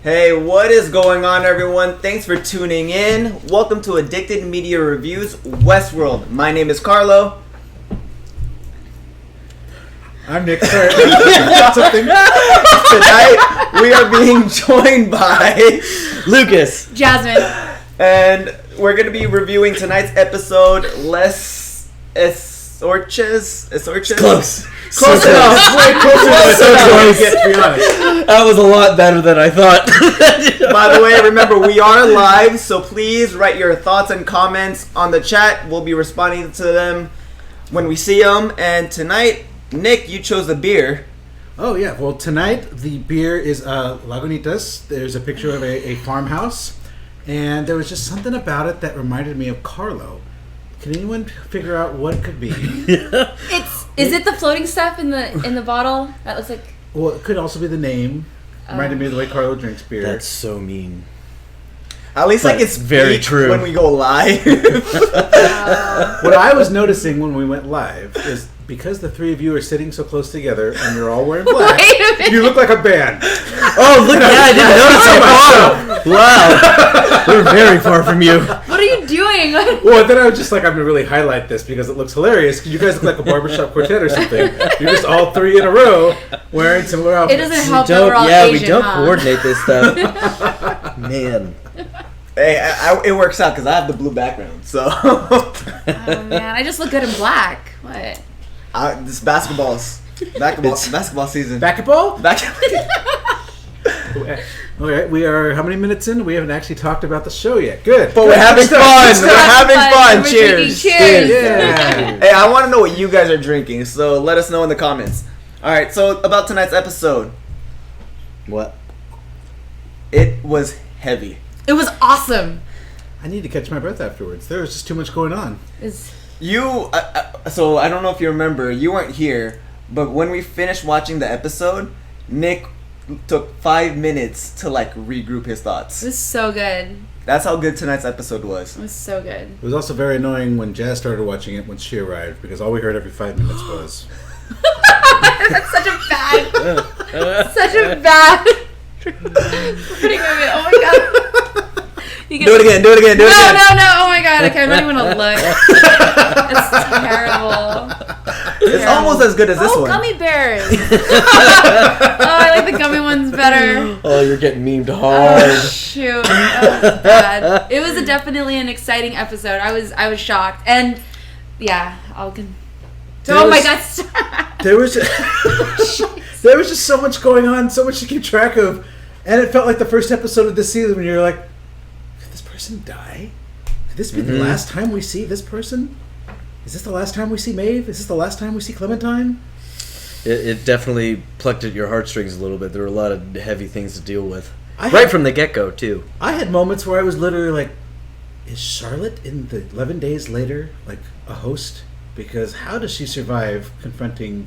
Hey, what is going on, everyone? Thanks for tuning in. Welcome to Addicted Media Reviews Westworld. My name is Carlo. I'm Nick. Sorry. Something. Tonight, we are being joined by Lucas, Jasmine, and we're going to be reviewing tonight's episode, Les Ecorches. close. Close enough. Way closer than I thought I was going to get, to be honest. That was a lot better than I thought. By the way, remember, we are live, so please write your thoughts and comments on the chat. We'll be responding to them when we see them. And tonight, Nick, you chose the beer. Oh, yeah. Well, tonight, the beer is Lagunitas. There's a picture of a farmhouse. And there was just something about it that reminded me of Carlo. Can anyone figure out what it could be? Is it the floating stuff in the bottle? That looks like. Well, it could also be the name. Reminded me of the way Carlo drinks beer. That's so mean. At least But I can speak very true. when we go live. What I was noticing when we went live is because the three of you are sitting so close together and you're all wearing black, Wait a minute. you look like a band. Oh, look! Yeah, I didn't notice it. Wow, we're very far from you. What are you doing? Well, then I was just like, I'm going to really highlight this because it looks hilarious. Because you guys look like a barbershop quartet or something. You're just all three in a row wearing similar It outfits. doesn't help that we're all we Asian, don't huh? coordinate this stuff. Man. Hey, it works out because I have the blue background. So Oh man, I just look good in black. What? this basketball season. Basketball? Back- All right, we are how many minutes in? We haven't actually talked about the show yet. Good. But we're having fun. We're having fun. We're Cheers. drinking cheers. Yeah. Hey, I want to know what you guys are drinking, so let us know in the comments. All right, so about tonight's episode, What? it was heavy. It was awesome. I need to catch my breath afterwards. There was just too much going on. So I don't know if you remember, you weren't here, but when we finished watching the episode, Nick took 5 minutes to regroup his thoughts. It was so good. That's how good tonight's episode was. It was so good. It was also very annoying when Jazz started watching it when she arrived because all we heard every 5 minutes was. That's such a bad putting of it. Oh my god. You Do it again. No. Oh my god. Okay, I'm not even gonna look. It's terrible. It's almost as good as this one. Gummy bears. Oh, I like the gummy ones better. Oh, you're getting memed Oh hard. shoot. That was bad. It was definitely an exciting episode. I was shocked. And yeah, my god, stop. There was there was just so much going on, so much to keep track of, and it felt like the first episode of this season when you're like, could this person die? Could this be the last time we see this person? Is this the last time we see Maeve? Is this the last time we see Clementine? It definitely plucked at your heartstrings a little bit. There were a lot of heavy things to deal with. Right from the get-go, too. I had moments where I was literally like, is Charlotte in the 11 days later like a host? Because how does she survive confronting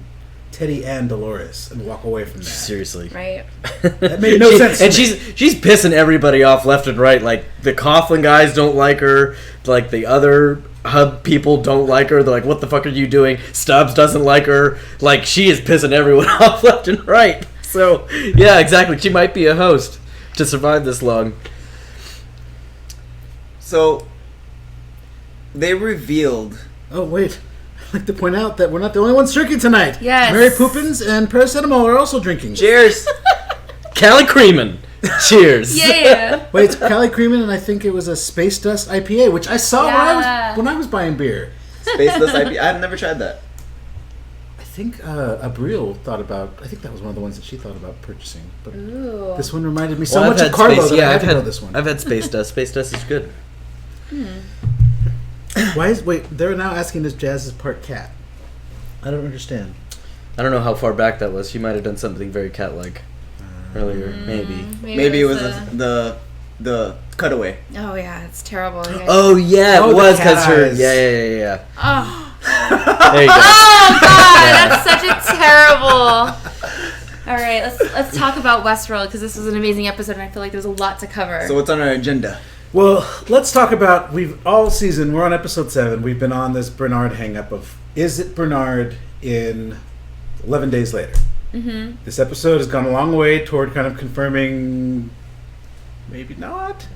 Teddy and Dolores and walk away from that? Seriously. Right. That made no sense. And she's pissing everybody off left and right. Like, the Coughlin guys don't like her. Like, the other Hub people don't like her. They're like, what the fuck are you doing? Stubbs doesn't like her. Like, she is pissing everyone off left and right. So, yeah, exactly. She might be a host to survive this long. So, they revealed... Oh, wait. I'd like to point out that we're not the only ones drinking tonight. Yes. Mary Poppins and Paracetamol are also drinking. Cheers! Callie Creeman. Cheers. Yeah. Wait, it's Callie Creeman, and I think it was a Space Dust IPA, which I saw when I was buying beer. Space Dust IPA. I've never tried that. I think Abril thought about. I think that was one of the ones that she thought about purchasing. But Ooh. this one reminded me so much of Carlo that I had to know this one. I've had Space Dust. Space Dust is good. They're now asking is Jazz's part cat. I don't understand. I don't know how far back that was. She might have done something very cat-like earlier. Maybe it was the cutaway. Oh yeah, it's terrible. Oh yeah, it was because her. eyes. Yeah. Oh. There you go. Oh god, that's such a terrible. All right, let's talk about Westworld because this was an amazing episode and I feel like there's a lot to cover. So what's on our agenda? Well, let's talk about, all season, we're on episode 7, we've been on this Bernard hang-up of, is it Bernard in 11 Days Later? Mm-hmm. This episode has gone a long way toward kind of confirming maybe not.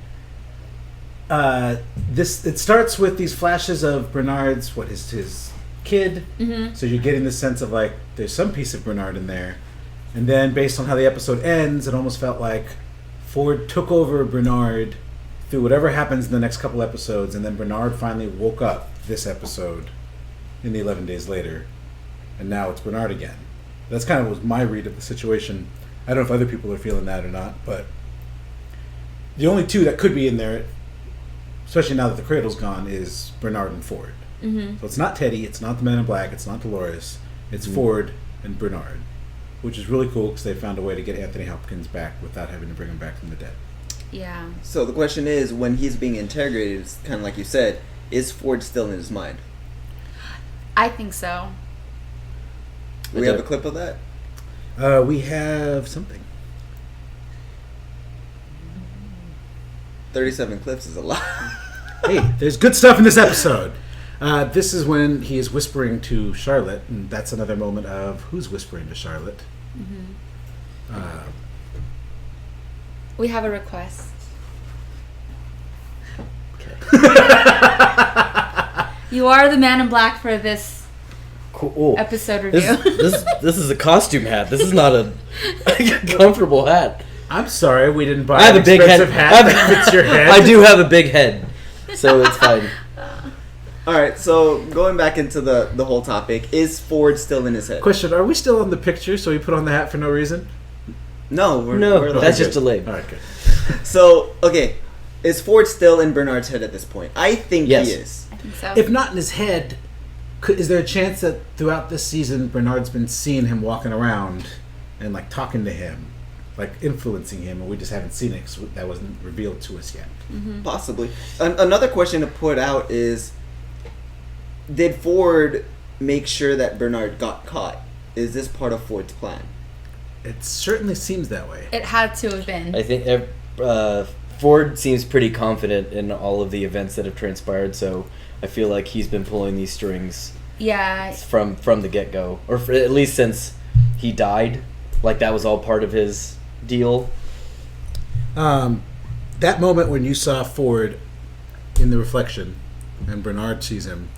It starts with these flashes of Bernard's his kid. Mm-hmm. So you're getting the sense of like there's some piece of Bernard in there, and then based on how the episode ends, it almost felt like Ford took over Bernard through whatever happens in the next couple episodes, and then Bernard finally woke up this episode in the 11 days later, and now it's Bernard again. That's kind of was my read of the situation. I don't know if other people are feeling that or not, but the only two that could be in there, especially now that the Cradle's gone, is Bernard and Ford. Mm-hmm. So it's not Teddy, it's not the Man in Black, it's not Dolores, it's Ford and Bernard, which is really cool because they found a way to get Anthony Hopkins back without having to bring him back from the dead. Yeah. So the question is, when he's being interrogated, it's kind of like you said, is Ford still in his mind? I think so. Do we have a clip of that? We have something. 37 clips is a lot. Hey, there's good stuff in this episode. This is when he is whispering to Charlotte, and that's another moment of who's whispering to Charlotte. Mm-hmm. We have a request. Okay. You are the Man in Black for this Cool. episode review. This is a costume hat. This is not a comfortable hat. I'm sorry we didn't buy I have an a big head. expensive hat that fits your head. I do have a big head, so it's fine. Alright, so going back into the whole topic, is Ford still in his head? Question, are we still on the picture so we put on the hat for no reason? No, we're That's good. just delayed. Alright, good. So, okay, is Ford still in Bernard's head at this point? I think Yes. he is. I think so. If not in his head, is there a chance that throughout this season Bernard's been seeing him walking around and like talking to him, like influencing him, and we just haven't seen it 'cause that wasn't revealed to us yet? Mm-hmm. Possibly. Another question to put out is, did Ford make sure that Bernard got caught? Is this part of Ford's plan? It certainly seems that way. It had to have been. I think Ford seems pretty confident in all of the events that have transpired, so I feel like he's been pulling these strings Yeah. from the get-go, or at least since he died. Like that was all part of his deal. That moment when you saw Ford in the reflection and Bernard sees him,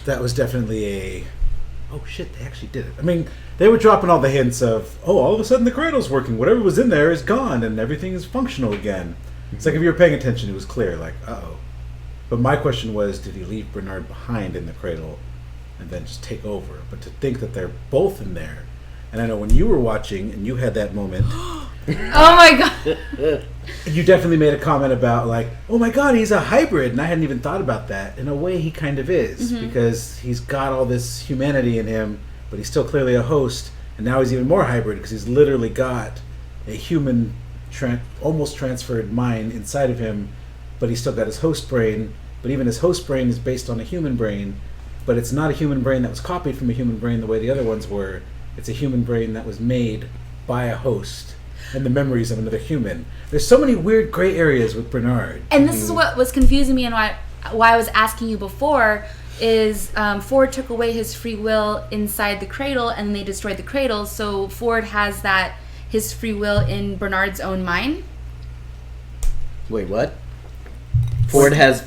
that was definitely a, oh shit, they actually did it. I mean, they were dropping all the hints of, oh, all of a sudden the Cradle's working. Whatever was in there is gone and everything is functional again. It's like if you were paying attention, it was clear, like, uh-oh. But my question was, did he leave Bernard behind in the Cradle and then just take over? But to think that they're both in there, and I know when you were watching and you had that moment, Oh my god. you definitely made a comment about like, oh my god, he's a hybrid, and I hadn't even thought about that. In a way, he kind of is, because he's got all this humanity in him, but he's still clearly a host, and now he's even more hybrid because he's literally got a human, almost transferred mind inside of him, but he's still got his host brain. But even his host brain is based on a human brain, but it's not a human brain that was copied from a human brain the way the other ones were. It's a human brain that was made by a host and the memories of another human. There's so many weird gray areas with Bernard. And this is what was confusing me, and why I was asking you before is Ford took away his free will inside the Cradle, and they destroyed the Cradle. So Ford has his free will in Bernard's own mind. Wait, what? Ford has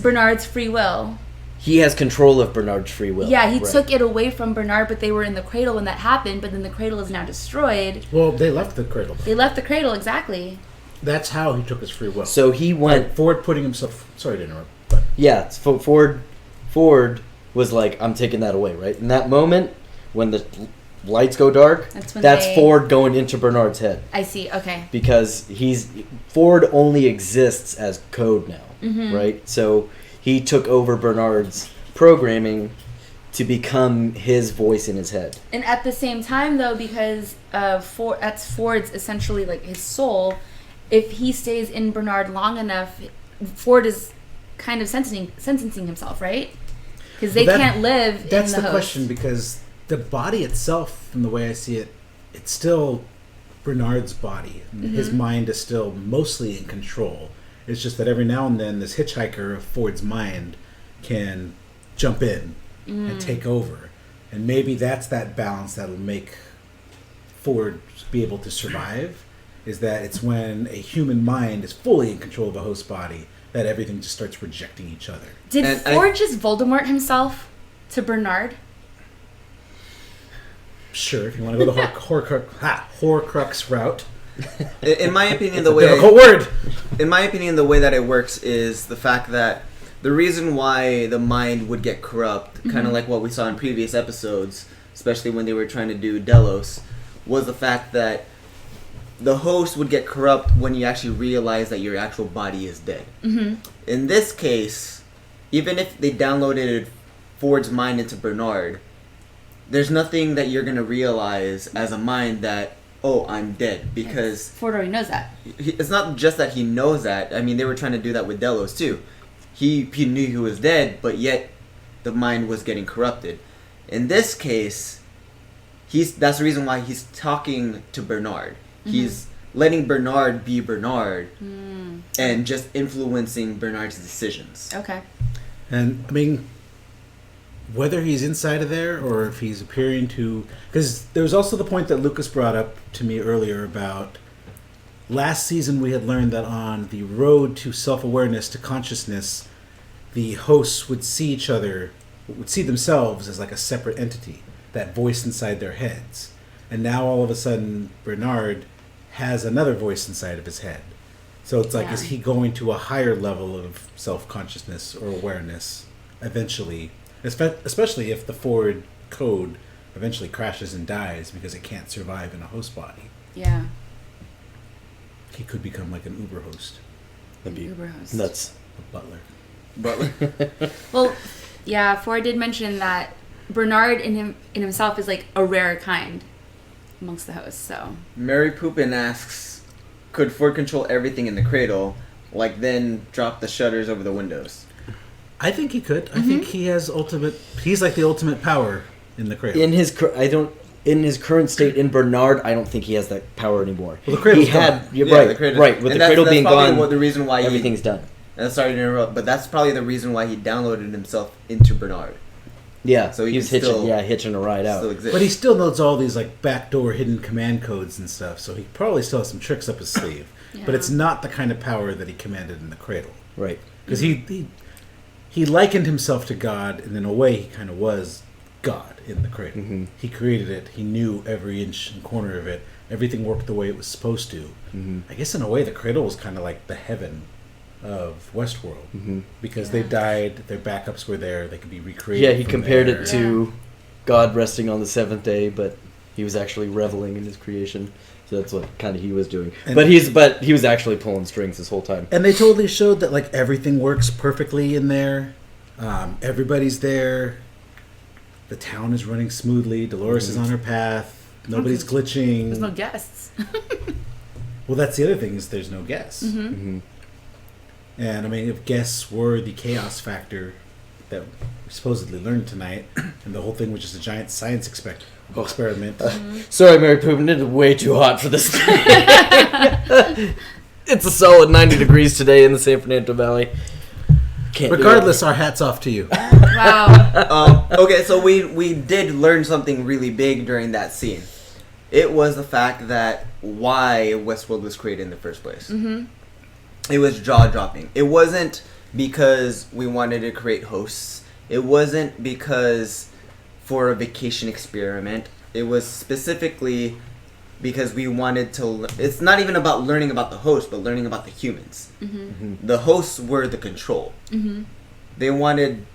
Bernard's free will. he has control of Bernard's free will. Yeah, he Right. took it away from Bernard, but they were in the Cradle when that happened. But then the Cradle is now destroyed. Well, they left the Cradle. They left the Cradle, exactly. That's how he took his free will. So he went. Ford putting himself. Sorry to interrupt, but Yeah, Ford was like, I'm taking that away, right? In that moment, when the lights go dark, That's when that's they- Ford going into Bernard's head. I see. Okay. Because Ford only exists as code now, right? So he took over Bernard's programming to become his voice in his head. And at the same time, though, because that's Ford's essentially like his soul. If he stays in Bernard long enough, Ford is kind of sentencing himself, right? Because they can't live in the That's the host. question, because the body itself, from the way I see it, it's still Bernard's body. His mind is still mostly in control. It's just that every now and then this hitchhiker of Ford's mind can jump in and take over. And maybe that's that balance that'll make Ford be able to survive. is that it's when a human mind is fully in control of a host body that everything just starts rejecting each other. Did Ford just Voldemort himself to Bernard? Sure, if you want to go the Horcrux route. In my opinion, Difficult word. In my opinion, the way that it works is the fact that the reason why the mind would get corrupt, kind of like what we saw in previous episodes, especially when they were trying to do Delos, was the fact that the host would get corrupt when you actually realize that your actual body is dead. Mm-hmm. In this case, even if they downloaded Ford's mind into Bernard, there's nothing that you're going to realize as a mind that, oh, I'm dead, because Ford already knows that. It's not just that he knows that. I mean, they were trying to do that with Delos too. He knew he was dead, but yet the mind was getting corrupted. In this case, that's the reason why he's talking to Bernard. Mm-hmm. He's letting Bernard be Bernard and just influencing Bernard's decisions. Okay. And, I mean, whether he's inside of there or if he's appearing to... Because there was also the point that Lucas brought up to me earlier about last season we had learned that on the road to self-awareness, to consciousness, the hosts would see each other, would see themselves as like a separate entity, that voice inside their heads. And now all of a sudden Bernard has another voice inside of his head. So it's like, is he going to a higher level of self-consciousness or awareness eventually? Especially if the Ford code eventually crashes and dies because it can't survive in a host body. Yeah. He could become like an Uber host. That'd be Uber host. nuts. A butler. Well, yeah, Ford did mention that Bernard in himself is like a rare kind amongst the hosts, so. Mary Poopin asks, could Ford control everything in the cradle, like then drop the shutters over the windows? I think he could. I think he has he's like the ultimate power in the cradle. In his current state in Bernard, I don't think he has that power anymore. Well, the cradle's gone. The cradle. Right. With the cradle being gone, the reason why everything's done. And sorry to interrupt, but that's probably the reason why he downloaded himself into Bernard. Yeah, so he's hitching a ride out. But he still knows all these like backdoor hidden command codes and stuff, so he probably still has some tricks up his sleeve. Yeah. But it's not the kind of power that he commanded in the cradle. Right. Because he likened himself to God, and in a way he kind of was God in the cradle. Mm-hmm. He created it. He knew every inch and corner of it. Everything worked the way it was supposed to. Mm-hmm. I guess in a way the cradle was kind of like the heaven of Westworld, because they died, their backups were there, they could be recreated. Yeah, he compared it to God resting on the seventh day, but he was actually reveling in his creation. So that's what kind of he was doing. And but he was actually pulling strings this whole time. And they totally showed that like everything works perfectly in there. Everybody's there. The town is running smoothly. Dolores is on her path. Nobody's glitching. There's no guests. Well, that's the other thing, is there's no guests. Mm-hmm. Mm-hmm. And I mean, if guests were the chaos factor that we supposedly learned tonight, and the whole thing was just a giant science experiment. Sorry, Mary Poopin, it's way too hot for this. It's a solid 90 degrees today in the San Fernando Valley. Regardless, our hats off to you. Wow. Okay, so we did learn something really big during that scene. It was the fact that why Westworld was created in the first place. Mm-hmm. It was jaw-dropping. It wasn't because we wanted to create hosts. It wasn't because for a vacation experiment. It was specifically because we wanted to... It's not even about learning about the host, but learning about the humans. Mm-hmm. Mm-hmm. The hosts were the control. Mm-hmm. They wanted,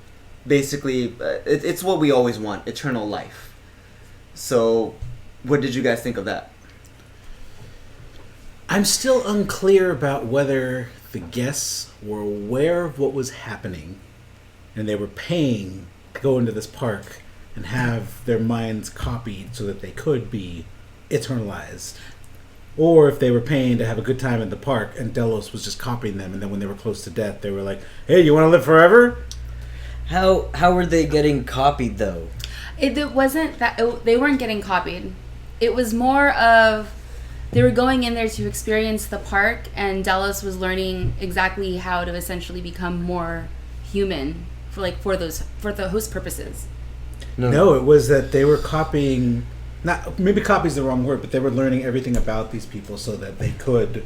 basically... it's what we always want, eternal life. So, what did you guys think of that? I'm still unclear about whether the guests were aware of what was happening and they were paying to go into this park and have their minds copied so that they could be eternalized. Or if they were paying to have a good time in the park and Delos was just copying them, and then when they were close to death they were like, hey, you want to live forever? How were they getting copied though? It wasn't that... they weren't getting copied. It was more of... They were going in there to experience the park, and Delos was learning exactly how to essentially become more human for the host purposes. No, it was that they were copying not maybe copy is the wrong word, but they were learning everything about these people so that they could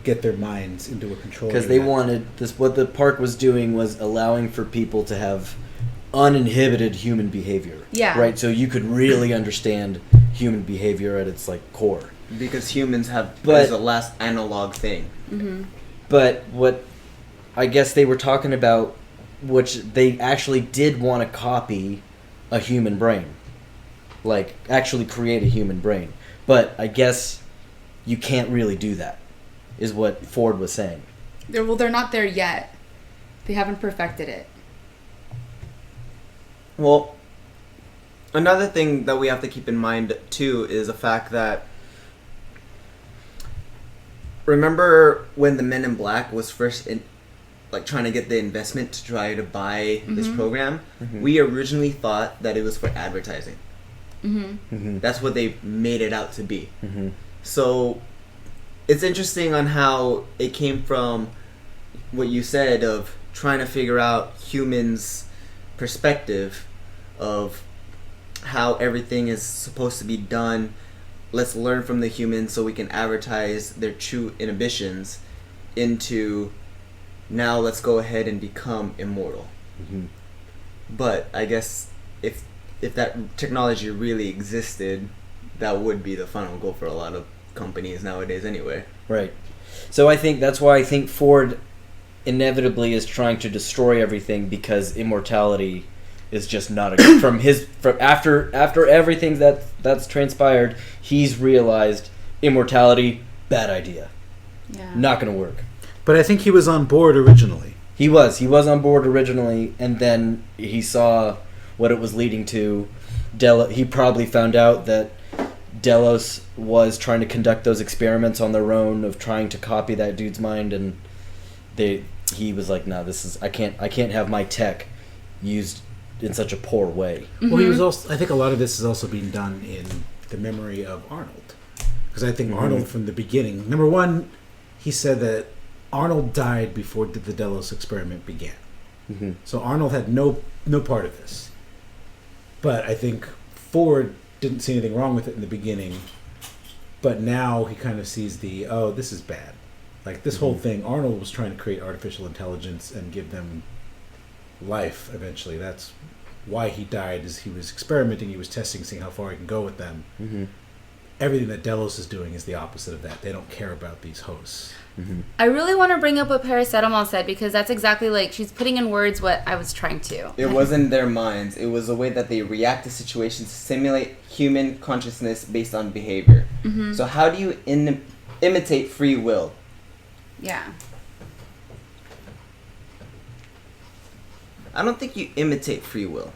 get their minds into a control. Because they wanted this. What the park was doing was allowing for people to have uninhibited human behavior. Yeah. Right. So you could really understand human behavior at its like core. Because humans have But- is the last analog thing. Mm-hmm. But what I guess they were talking about, which they actually did want to copy a human brain. Like, actually create a human brain. But I guess you can't really do that, is what Ford was saying. They're not there yet. They haven't perfected it. Well, another thing that we have to keep in mind too is the fact that remember when the Men in Black was first trying to get the investment to try to buy this program? Mhm. We originally thought that it was for advertising. Mm-hmm. Mm-hmm. That's what they made it out to be. Mm-hmm. So it's interesting on how it came from what you said of trying to figure out humans' perspective of how everything is supposed to be done. Let's learn from the humans so we can advertise their true inhibitions into now let's go ahead and become immortal. Mm-hmm. But I guess if that technology really existed, that would be the final goal for a lot of companies nowadays anyway. Right. So I think that's why I think Ford inevitably is trying to destroy everything, because immortality is just not a from after everything that's transpired, he's realized immortality, bad idea. Yeah. Not going to work. But I think he was on board originally. He was on board originally, and then he saw what it was leading to. He probably found out that Delos was trying to conduct those experiments on their own of trying to copy that dude's mind, and he was like, "No, I can't have my tech used in such a poor way." Mm-hmm. Well, he was also. I think a lot of this is also being done in the memory of Arnold, because I think Arnold from the beginning. Number one, he said that Arnold died before the Delos experiment began, so Arnold had no part of this. But I think Ford didn't see anything wrong with it in the beginning, but now he kind of sees this is bad. Like this whole thing, Arnold was trying to create artificial intelligence and give them life eventually. That's why he died, is he was experimenting, he was testing, seeing how far he can go with them. Mm-hmm. Everything that Delos is doing is the opposite of that. They don't care about these hosts. Mm-hmm. I really want to bring up what Paracetamol said, because that's exactly like she's putting in words what I was trying to. It wasn't their minds. It was the way that they react to situations to simulate human consciousness based on behavior. Mm-hmm. So how do you imitate free will? Yeah. I don't think you imitate free will.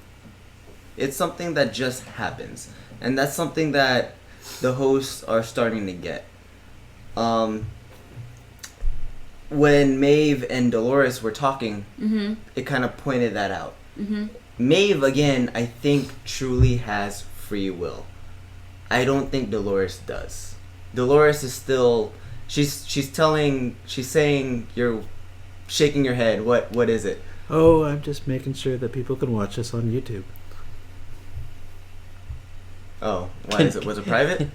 It's something that just happens. And that's something that the hosts are starting to get. When Maeve and Dolores were talking, it kind of pointed that out. Mm-hmm. Maeve, again, I think truly has free will. I don't think Dolores does. Dolores is still... She's saying, you're shaking your head. What is it? Oh, I'm just making sure that people can watch us on YouTube. Oh, why is it? Was it private?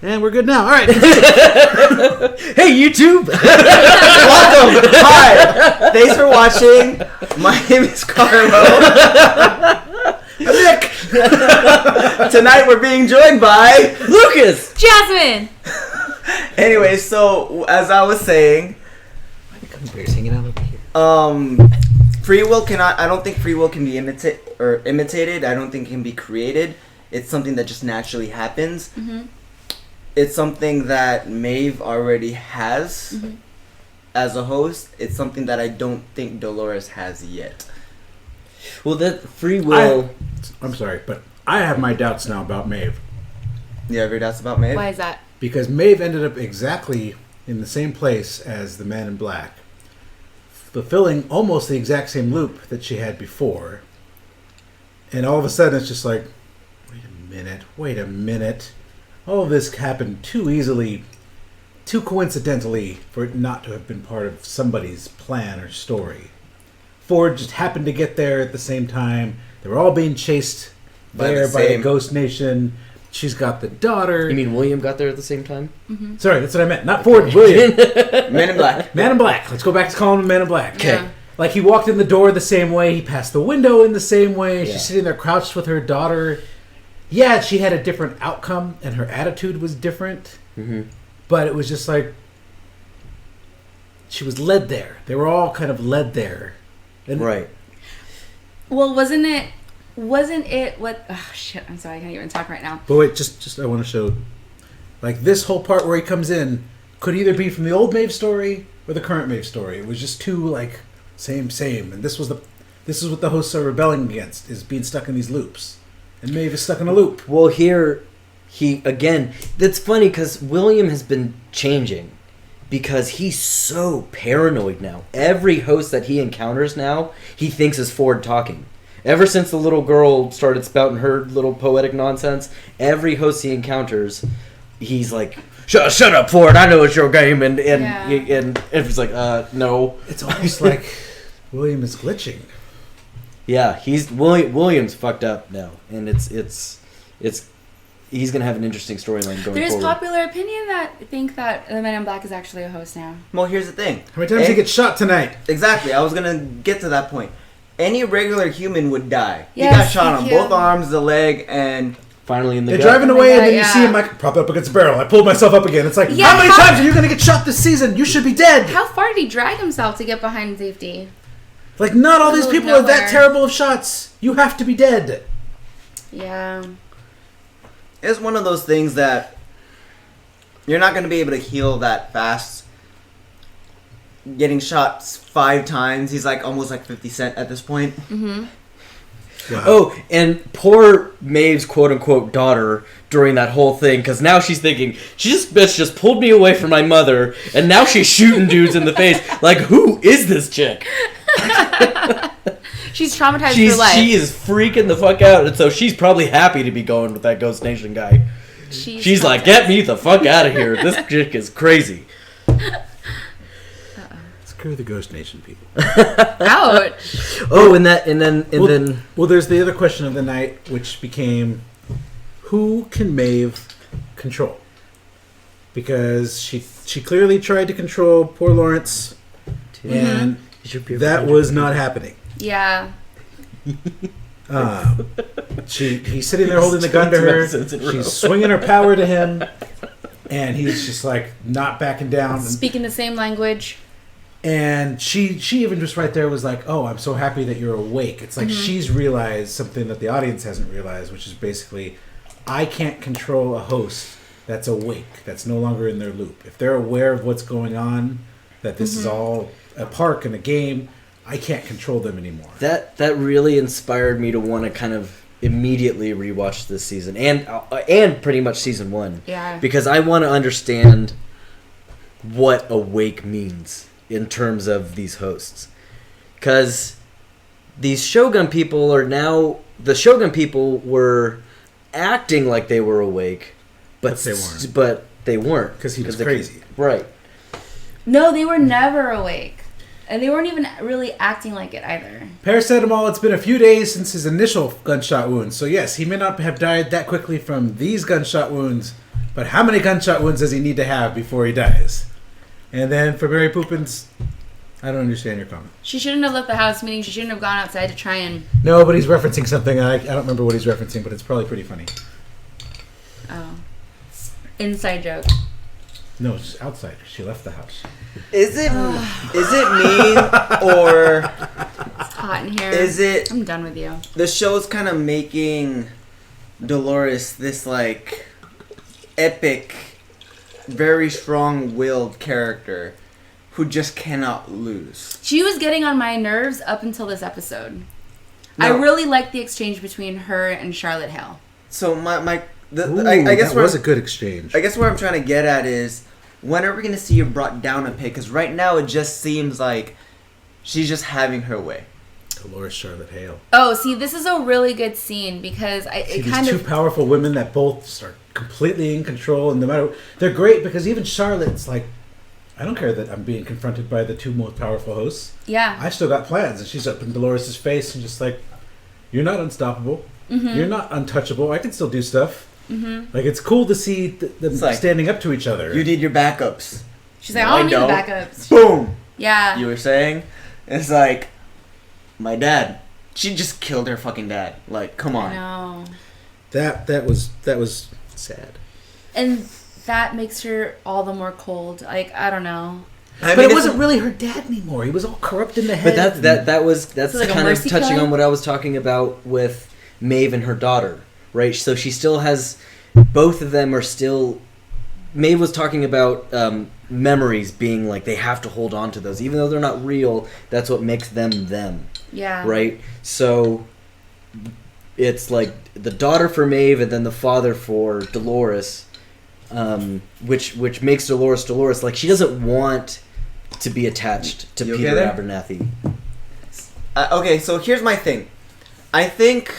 And we're good now. All right. Hey, YouTube! Welcome! Hi! Thanks for watching. My name is Carlo. Nick! Tonight we're being joined by... Lucas! Jasmine! Anyway, so, as I was saying... Bears hanging out over here. Free will cannot... I don't think free will can be imitated. I don't think it can be created. It's something that just naturally happens. Mm-hmm. It's something that Maeve already has as a host. It's something that I don't think Dolores has yet. Well, that free will... I'm sorry, but I have my doubts now about Maeve. You have your doubts about Maeve? Why is that? Because Maeve ended up exactly in the same place as the Man in Black, fulfilling almost the exact same loop that she had before. And all of a sudden it's just like, wait a minute. All of this happened too easily, too coincidentally for it not to have been part of somebody's plan or story. Ford just happened to get there at the same time. They were all being chased there by the Ghost Nation. She's got the daughter. You mean William got there at the same time? Mm-hmm. Sorry, that's what I meant. Not Ford, William. Men in Black. Man in Black. Let's go back to calling him Man in Black. Okay. Yeah. Like, he walked in the door the same way. He passed the window in the same way. Yeah. She's sitting there crouched with her daughter. Yeah, she had a different outcome, and her attitude was different. Mm-hmm. But it was just like... She was led there. They were all kind of led there. And Right. Well, wasn't it what... Oh, shit. I'm sorry. I can't even talk right now. But wait, just I want to show... Like, this whole part where he comes in could either be from the old Maeve story or the current Maeve story. It was just too, like, same. And this is what the hosts are rebelling against, is being stuck in these loops. And Maeve is stuck in a loop. Well, here, that's funny because William has been changing because he's so paranoid now. Every host that he encounters now, he thinks is Ford talking. Ever since the little girl started spouting her little poetic nonsense, every host he encounters, he's like, Shut up, Ford! I know it's your game, and it's like, no. It's almost like William is glitching. Yeah, William's fucked up now, and it's he's gonna have an interesting storyline going There's forward. popular opinion that think that the Men in Black is actually a host now. Well, here's the thing. How many times did he get shot tonight? Exactly. I was gonna get to that point. Any regular human would die. Yes, he got shot on thank you. both arms, the leg, and Finally in the They're gut. driving away, and then you yeah. see him like prop up against a barrel. I pulled myself up again. It's like, Yeah, how many how- times are you going to get shot this season? You should be dead. How far did he drag himself to get behind safety? Like, not all these Middle of people are that nowhere. terrible of shots. You have to be dead. Yeah. it's one of those things that you're not going to be able to heal that fast. Getting shot 5 times, he's like almost like 50 Cent at this point. Mm-hmm. Wow. Oh, and poor Maeve's quote-unquote daughter during that whole thing, because now she's thinking, this bitch just pulled me away from my mother, and now she's shooting dudes in the face. Like, who is this chick? She's traumatized for life. She is freaking the fuck out, and so she's probably happy to be going with that Ghost Nation guy. She's like, get me the fuck out of here. This chick is crazy. Screw the Ghost Nation people. Ouch. Oh, and then Well, there's the other question of the night, which became, who can Maeve control? Because she clearly tried to control poor Lawrence, and that was not happening. Yeah. He's sitting there holding the gun to her. She's swinging her power to him, and he's just like not backing down. Speaking the same language. And she even just right there was like, oh, I'm so happy that you're awake. It's like she's realized something that the audience hasn't realized, which is basically, I can't control a host that's awake, that's no longer in their loop. If they're aware of what's going on, that this is all a park and a game, I can't control them anymore. that really inspired me to want to kind of immediately rewatch this season and pretty much season 1. Yeah. Because I want to understand what awake means in terms of these hosts. Because these Shogun people are now... The Shogun people were acting like they were awake, but they weren't. But they weren't. Because he was crazy. Right. No, they were never awake. And they weren't even really acting like it either. Paracetamol, it's been a few days since his initial gunshot wounds. So yes, he may not have died that quickly from these gunshot wounds, but how many gunshot wounds does he need to have before he dies? And then for Mary Poppins, I don't understand your comment. She shouldn't have left the house, meaning she shouldn't have gone outside to try and... No, but he's referencing something. I don't remember what he's referencing, but it's probably pretty funny. Oh. Inside joke. No, it's just outside. She left the house. Is it me or It's hot in here. is it I'm done with you. the show's kind of making Dolores this like epic, very strong-willed character who just cannot lose? She was getting on my nerves up until this episode. I No. really liked the exchange between her and Charlotte Hale. So I guess that where was a good exchange. I guess where I'm trying to get at is, when are we going to see her brought down a peg? Because right now it just seems like she's just having her way. Dolores Charlotte Hale. Oh, see, this is a really good scene because See, it these kind two of... powerful women that both are completely in control, and no matter, they're great because even Charlotte's like, I don't care that I'm being confronted by the two most powerful hosts. Yeah. I still got plans, and she's up in Dolores' face and just like, you're not unstoppable. You're not untouchable. I can still do stuff. Like, it's cool to see them like, standing up to each other. You need your backups. She's like, No, I I don't need the don't. backups. Boom. Yeah. You were saying? It's like, my dad. She just killed her fucking dad. Like, come on. I know. That was sad. And that makes her all the more cold. Like, I don't know. But it wasn't really her dad anymore. He was all corrupt in the head. But that's So like a kind of mercy touching killing? on what I was talking about with Maeve and her daughter, right? So she still has, both of them are still. Maeve was talking about memories being like they have to hold on to those, even though they're not real. That's what makes them them, Yeah. right? So it's like the daughter for Maeve and then the father for Dolores, which makes Dolores Dolores. Like she doesn't want to be attached to You okay Peter there? Abernathy. Okay, so here's my thing. I think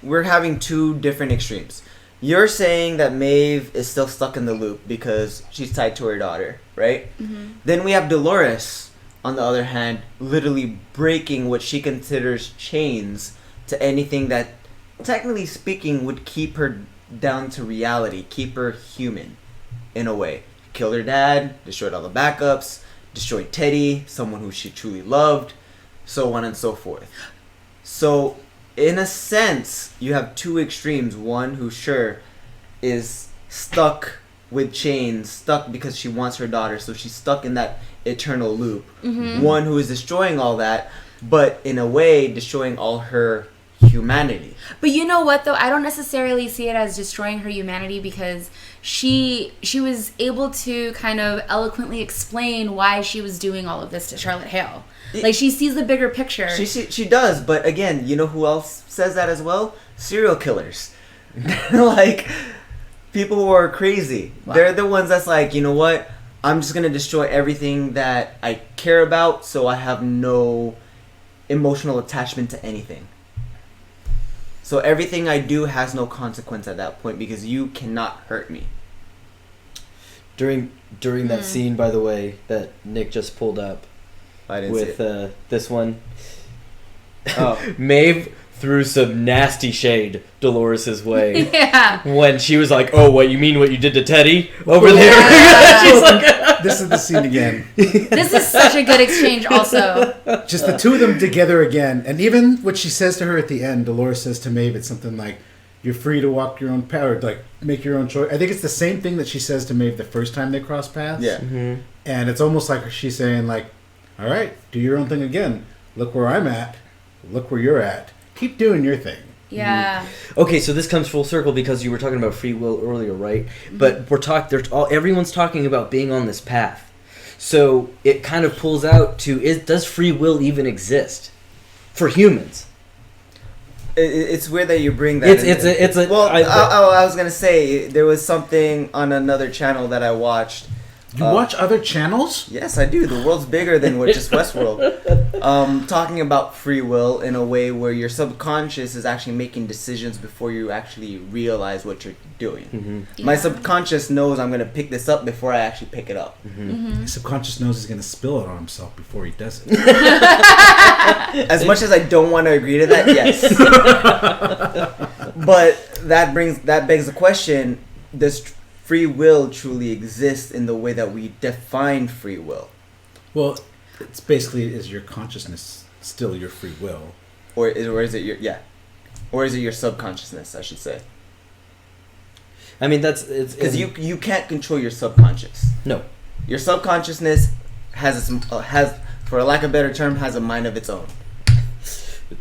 we're having two different extremes. You're saying that Maeve is still stuck in the loop because she's tied to her daughter, right? Mm-hmm. Then we have Dolores, on the other hand, literally breaking what she considers chains to anything that, technically speaking, would keep her down to reality, keep her human, in a way. Killed her dad, destroyed all the backups, destroyed Teddy, someone who she truly loved, so on and so forth. So, in a sense, you have two extremes. One who sure is stuck with chains, stuck because she wants her daughter, so she's stuck in that eternal loop. Mm-hmm. One who is destroying all that, but in a way destroying all her humanity. But you know what though? I don't necessarily see it as destroying her humanity because she was able to kind of eloquently explain why she was doing all of this to Charlotte Hale. Like she sees the bigger picture. She does, but again, you know who else says that as well? Serial killers. Like, people who are crazy. Wow. They're the ones that's like, you know what? I'm just going to destroy everything that I care about, so I have no emotional attachment to anything. So everything I do has no consequence at that point because you cannot hurt me. During that scene, by the way, that Nick just pulled up I didn't see with it. this one, Oh. Maeve threw some nasty shade Dolores's way Yeah. when she was like, "Oh, what you mean? What you did to Teddy over Yeah. there?" She's like, This is the scene again. This is such a good exchange also. Just the two of them together again. And even what she says to her at the end, Dolores says to Maeve, it's something like, you're free to walk your own path, or like make your own choice. I think it's the same thing that she says to Maeve the first time they cross paths. Yeah. And it's almost like she's saying like, all right, do your own thing again. Look where I'm at. Look where you're at. Keep doing your thing. Yeah. okay, so this comes full circle because you were talking about free will earlier, right? But we're everyone's talking about being on this path. So it kind of pulls out to does free will even exist for humans? It's weird that you bring that. It's a Well, I was gonna say there was something on another channel that I watched. You watch other channels? Yes, I do. The world's bigger than what just Westworld. Talking about free will in a way where your subconscious is actually making decisions before you actually realize what you're doing. My Yeah. subconscious knows I'm gonna pick this up before I actually pick it up. His subconscious knows he's going to spill it on himself before he does it. As much as I don't want to agree to that, yes. But that begs the question: does free will truly exist in the way that we define free will, Well, it's basically, is your consciousness still your free will? or is it your subconsciousness? I should say, I mean it's because you can't control your subconscious. no. Your subconsciousness has for a lack of a better term, has a mind of its own.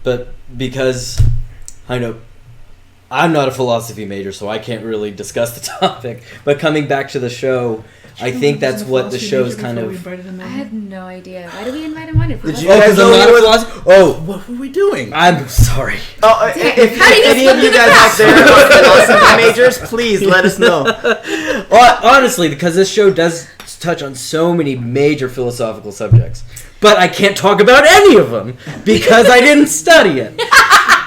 But because I know I'm not a philosophy major, so I can't really discuss the topic. But coming back to the show, I think that's what the show's kind of. I had no idea. Why did we invite him on? If we Did wasn't- you guys know he was- Oh, What were we doing? I'm sorry. Oh, if How do you any of you guys out there are philosophy majors, please let us know. Well, honestly, because this show does touch on so many major philosophical subjects, but I can't talk about any of them because I didn't study it.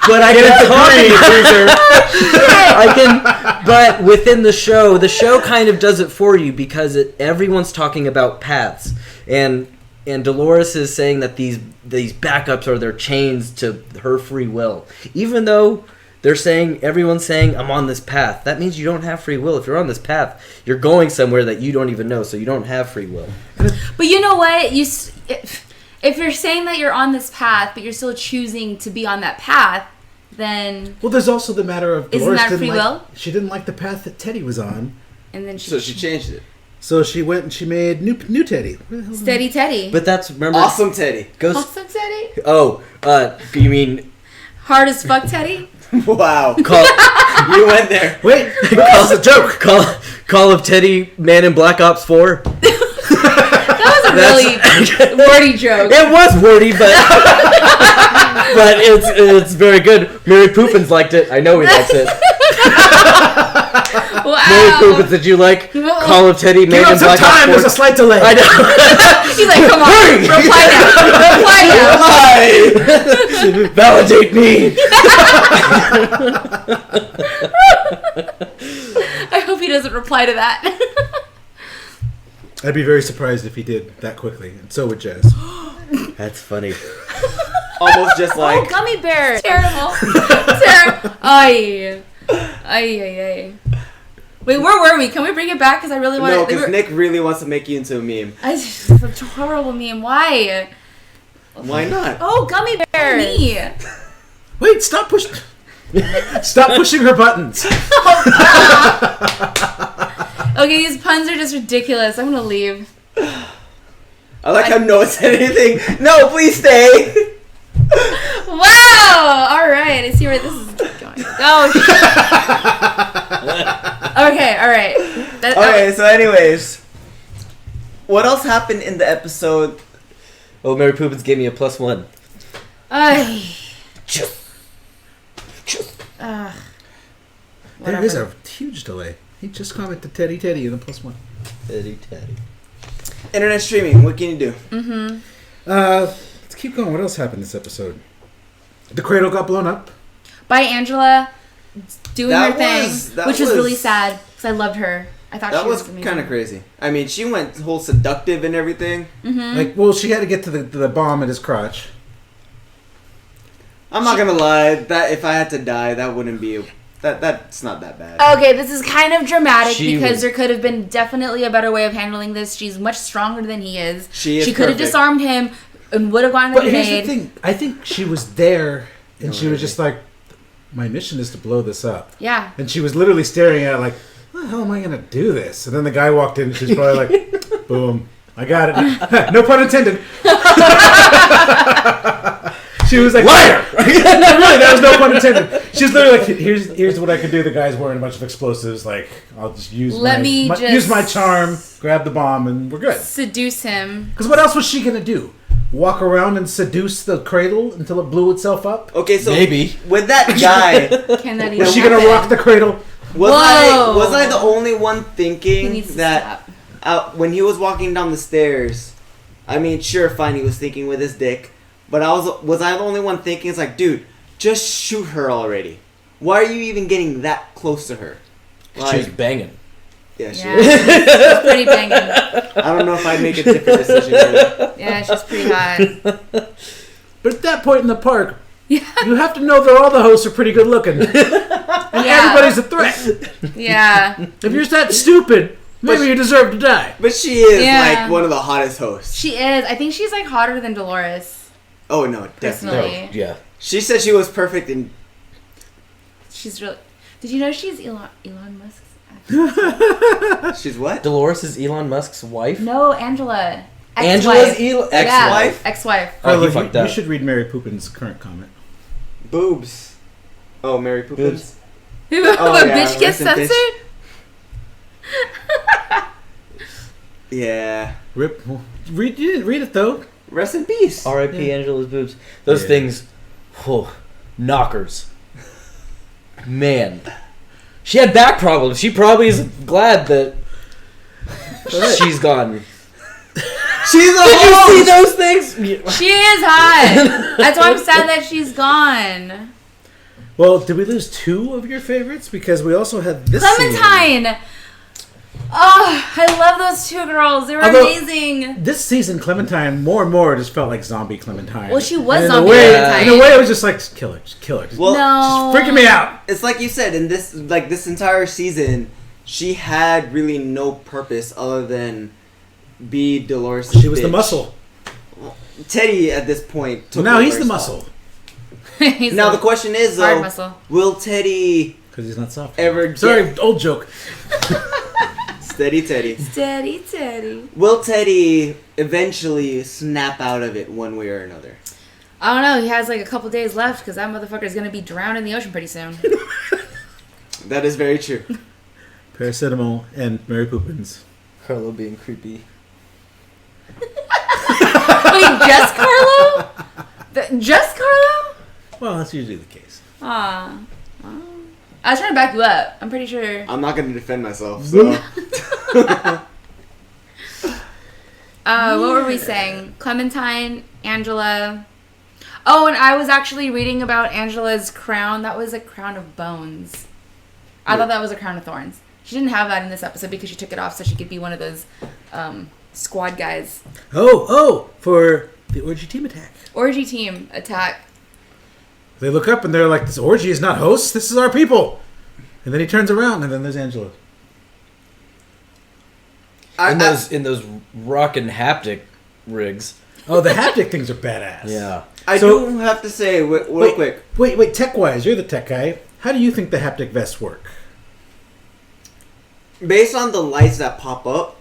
But I can talk I can, but within the show kind of does it for you because everyone's talking about paths, and Dolores is saying that these backups are their chains to her free will, even though Everyone's saying, I'm on this path. That means you don't have free will. If you're on this path, you're going somewhere that you don't even know, so you don't have free will. But you know what? If you're saying that you're on this path, but you're still choosing to be on that path, then... Well, there's also the matter of... Isn't that free will? She didn't like the path that Teddy was on. And then So she changed it. So she went and she made new Teddy. Steady Teddy. But that's... Remember... Awesome Teddy. Awesome Teddy? Oh, you mean... Hard as fuck Teddy? Wow. Call... You went there. Wait, that's a joke. Call of Teddy Man in Black Ops 4. That was a really wordy joke. It was wordy, but but it's very good. Mary Poopins liked it. I know he likes it. Wow. Mary Poopins, did you like Call of Teddy Man in Black Ops 4? There's a slight delay. I know. He's like, come on, reply now. Validate me. I hope he doesn't reply to that. I'd be very surprised if he did that quickly, and so would Jazz. That's funny. Almost just like... Oh, gummy bear. Terrible. Terrible. Ay. Wait, where were we? Can we bring it back? Because I really want to... No, because Nick really wants to make you into a meme. It's a horrible meme. Why? Why not? Oh, gummy bear. Me. Wait, stop pushing... Stop pushing her buttons. Okay, these puns are just ridiculous. I'm going to leave. I like how no one said anything. No, please stay. Wow! Alright, I see where this is going. Oh, okay, alright. Okay, so anyways. What else happened in the episode? Oh, Mary Poopins gave me a +1. There is a huge delay. He just commented Teddy and a +1. Teddy. Internet streaming, what can you do? Mm-hmm. Let's keep going. What else happened this episode? The cradle got blown up. By Angela doing That her thing, which was really sad because I loved her. I thought that she was was amazing. kind of crazy. I mean, she went whole seductive and everything. Mm-hmm. Like, well, she had to get to the bomb at his crotch. I'm not gonna lie, that if I had to die, that wouldn't be... That's not that bad. Okay, this is kind of dramatic She because was- there could have been definitely a better way of handling this. She's much stronger than he is. She is could have perfect. disarmed him and would have gotten a But here's grenade. the thing. I think she was there, and she was just like, my mission is to blow this up. Yeah. And she was literally staring at it like, how the hell am I going to do this? And then the guy walked in, and she's probably like, boom, I got it. No pun intended. She was like, liar! Really, that was no pun intended. She was literally like, here's what I could do. The guy's wearing a bunch of explosives. Like, I'll just use use my charm, grab the bomb, and we're good. Seduce him. Because what else was she going to do? Walk around and seduce the cradle until it blew itself up? Okay, so Maybe. with that guy, Can that even Was she going to happen? rock the cradle? was I the only one He thinking needs to that stop. when he was walking down the stairs, I mean, sure, fine, he was thinking with his dick, but was I the only one thinking, it's like, dude, just shoot her already. Why are you even getting that close to her? She was banging. Yeah, she Yeah, was. she's pretty banging. I don't know if I'd make a different decision. Really. Yeah, she's pretty hot. But at that point in the park, Yeah. you have to know that all the hosts are pretty good looking. And everybody's a threat. Yeah. If you're that stupid, maybe you deserve to die. But she is Yeah. like one of the hottest hosts. She is. I think she's like hotter than Dolores. Oh no, definitely. Personally. Yeah. She said she was perfect and She's really. Did you know she's Elon Musk's? she's what? Dolores is Elon Musk's wife? No, Angela. Angela's Ex-wife. ex-wife? Yeah, ex-wife. Oh, he Carla, fucked you up. should read Mary Poopin's current comment. Boobs. Oh, Mary Poopins. Who Oh, a yeah, bitch gets rest in censored? Yeah. Rip. Read it though. Rest in peace. R.I.P. Angela's boobs. Those Yeah. things, knockers. Man. She had back problems. She probably is glad that she's gone. She's a Did you host! see those things? She is hot. That's why I'm sad that she's gone. Well, did we lose two of your favorites? Because we also had this scene. Clementine. Oh, I love those two girls. They were amazing. This season, Clementine, more and more, just felt like zombie Clementine. Well, she was And zombie In Clementine. a way, it was just like, just kill her. Just kill her. Just, Well, No. she's freaking me out. it's like you said, in this entire season, she had really no purpose other than be Dolores. She was the muscle. Teddy at this point took Now he's over the his muscle. He's Now a the question is hard though, muscle. will Teddy Because he's not soft. ever Sorry, get old joke. steady Teddy? Steady, Teddy. Will Teddy eventually snap out of it one way or another? I don't know. He has like a couple days left because that motherfucker is gonna be drowned in the ocean pretty soon. That is very true. Paracetamol and Mary Poppins. Carlo being creepy. Wait, just Carlo? Just Carlo? Well, that's usually the case. Aw. Oh. I was trying to back you up. I'm pretty sure. I'm not going to defend myself. So. What were we saying? Clementine, Angela. Oh, and I was actually reading about Angela's crown. That was a crown of bones. I thought that was a crown of thorns. She didn't have that in this episode because she took it off so she could be one of those squad guys. Oh, for the orgy team attack. Orgy team attack. They look up and they're like, this orgy is not hosts, this is our people. And then he turns around and then there's Angela. In those rockin' haptic rigs. Oh, the haptic things are badass. Yeah. I do have to say, real quick. Wait, tech-wise, you're the tech guy. How do you think the haptic vests work? Based on the lights that pop up,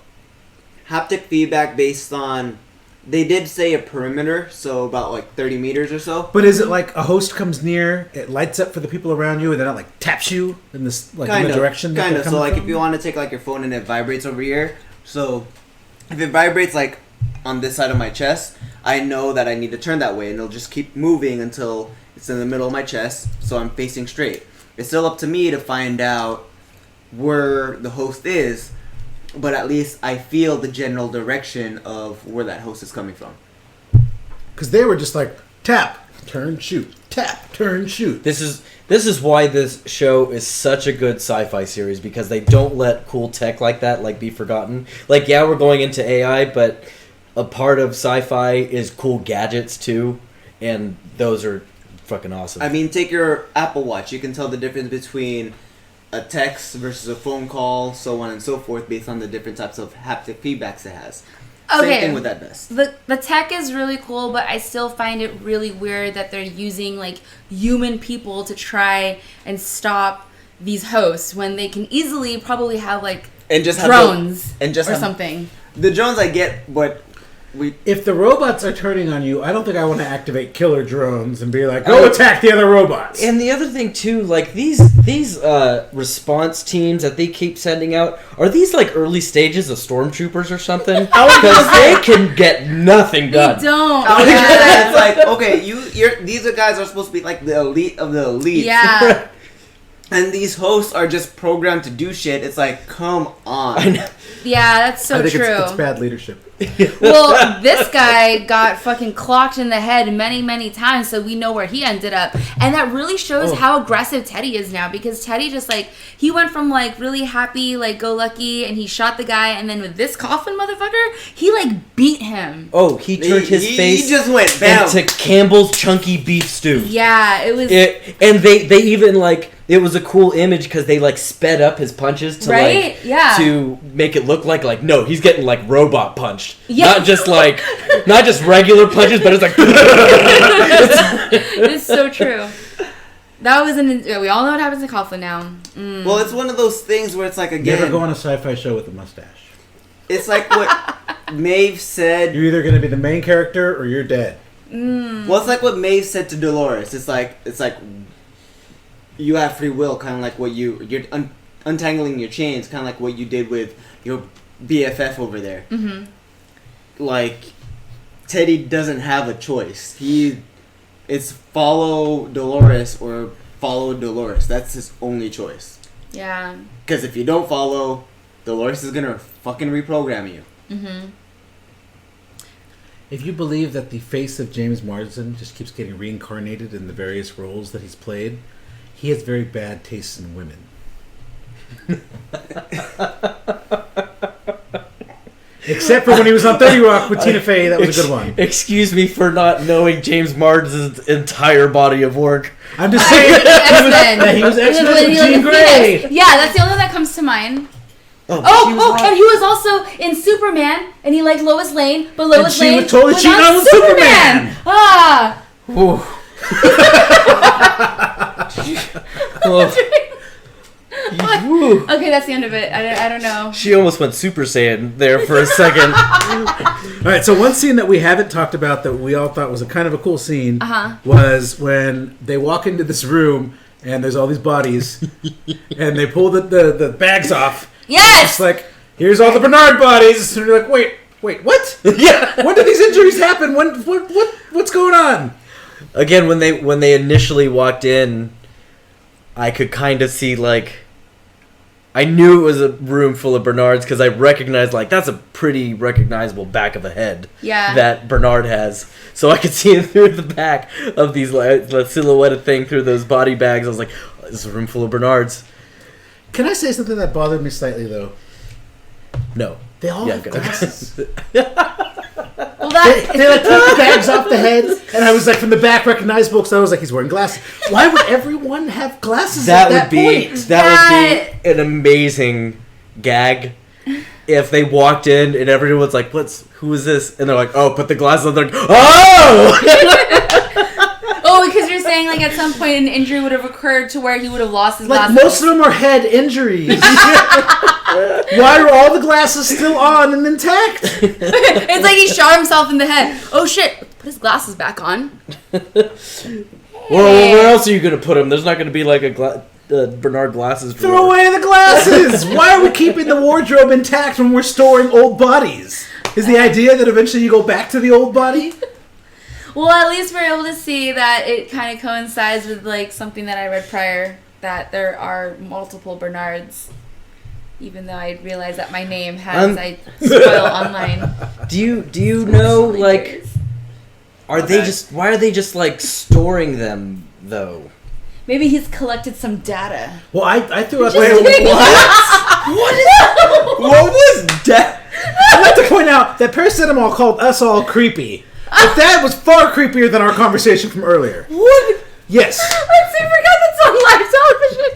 haptic feedback based on, they did say a perimeter, so about like 30 meters or so. But is it like a host comes near, it lights up for the people around you, and then it like taps you in this like in the direction? Kind of. So like from? if you want to take like your phone and it vibrates over here, so if it vibrates like on this side of my chest, I know that I need to turn that way, and it'll just keep moving until it's in the middle of my chest, so I'm facing straight. It's still up to me to find out where the host is, but at least I feel the general direction of where that host is coming from. Because they were just like, tap, turn, shoot. Tap, turn, shoot. This is why this show is such a good sci-fi series, because they don't let cool tech like that like be forgotten. Like, yeah, we're going into AI, but a part of sci-fi is cool gadgets too, and those are fucking awesome. I mean, take your Apple Watch. You can tell the difference between a text versus a phone call, so on and so forth, based on the different types of haptic feedbacks it has. Okay. Same thing with that vest. The tech is really cool, but I still find it really weird that they're using like human people to try and stop these hosts when they can easily probably have like And just have drones have something. The drones I get, but if the robots are turning on you, I don't think I want to activate killer drones and be like, go attack the other robots. And the other thing too, like these response teams that they keep sending out, are these like early stages of stormtroopers or something? Because they can get nothing done. They don't. it's like, okay, these guys are supposed to be like the elite of the elite. Yeah. And these hosts are just programmed to do shit. It's like, come on. Yeah, that's so I think true. it's bad leadership. Well, this guy got fucking clocked in the head many, many times, so we know where he ended up. And that really shows how aggressive Teddy is now, because Teddy just, like, he went from, like, really happy, like, go lucky, and he shot the guy, and then with this coffin motherfucker, he, like, beat him. Oh, he turned his face He just went bam. into Campbell's chunky beef stew. Yeah, it was... And they even, like... It was a cool image because they like sped up his punches to Right? like Yeah. to make it look like no, he's getting like robot punched, Yeah. not just regular punches, but it's like It's so true. That was we all know what happens in Coughlin now. Well, it's one of those things where it's like, You again, ever go on a sci-fi show with a mustache? it's like what Maeve said. You're either going to be the main character or you're dead. Well, it's like what Maeve said to Dolores. It's like you have free will, kind of like what you're untangling your chains, kind of like what you did with your BFF over there. Mm-hmm. Like, Teddy doesn't have a choice. It's follow Dolores or follow Dolores. That's his only choice. Yeah. Because if you don't follow, Dolores is gonna fucking reprogram you. Mm-hmm. If you believe that the face of James Marsden just keeps getting reincarnated in the various roles that he's played, he has very bad taste in women. Except for when he was on 30 Rock with Tina Fey, that was a good one. Excuse me for not knowing James Martin's entire body of work. I'm just saying he was X-Men with Jean Grey. Yeah, that's the only one that comes to mind. Oh, and he was also in Superman, and he liked Lois Lane, but Lois she Lane was totally cheating on Superman. Ah. Okay, that's the end of it. I don't know. She almost went Super Saiyan there for a second. All right, so one scene that we haven't talked about that we all thought was a kind of a cool scene was when they walk into this room and there's all these bodies and they pull the bags off. Yes! It's like, here's all the Bernard bodies. And you're like, wait, what? Yeah. When did these injuries happen? What's going on? Again, when they initially walked in, I could kind of see, like, I knew it was a room full of Bernards because I recognized, like, that's a pretty recognizable back of a head that Bernard has. So I could see it through the back of these, like, the silhouetted thing through those body bags. I was like, oh, this is a room full of Bernards. Can I say something that bothered me slightly, though? No. They all have glasses. Well, they like took the bags off the head, and I was like, from the back, recognizable, because I was like, he's wearing glasses. Why would everyone have glasses at that point? That would be an amazing gag if they walked in and everyone's like, who is this? And they're like, oh, put the glasses on. They're like, oh! Oh, because you're saying, like, at some point an injury would have occurred to where he would have lost his glasses. Most of them are head injuries. Why are all the glasses still on and intact? It's like he shot himself in the head. Oh, shit. Put his glasses back on. Well, where else are you going to put them? There's not going to be, like, a Bernard glasses drawer. Throw away the glasses! Why are we keeping the wardrobe intact when we're storing old bodies? Is the idea that eventually you go back to the old body? Well, at least we're able to see that it kind of coincides with, like, something that I read prior, that there are multiple Bernards, even though I realize that my name has, I spoil online. Do you know, like, why are they just, like, storing them, though? Maybe he's collected some data. Well, I threw out... Wait, what was that? I'd like to point out that paracetamol called us all creepy. But that was far creepier than our conversation from earlier. What? Yes. I forgot that's on live television.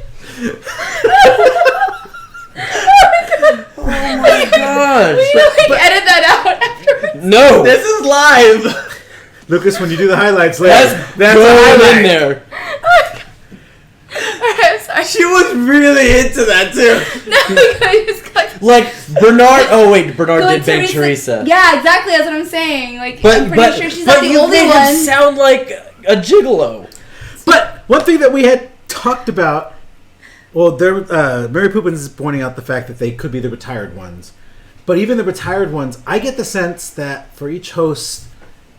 Oh my gosh. Will you, like, edit that out afterwards? No. This is live. Lucas, when you do the highlights later, That's a highlight in there. I'm sorry. She was really into that too. No, I just got... Like, Bernard... Oh, wait. Bernard Go did bang Teresa. Yeah, exactly. That's what I'm saying. Like, I'm pretty sure she's not the you only made one. him sound like a gigolo. But one thing that we had talked about... Well, Mary Poppins is pointing out the fact that they could be the retired ones. But even the retired ones, I get the sense that for each host,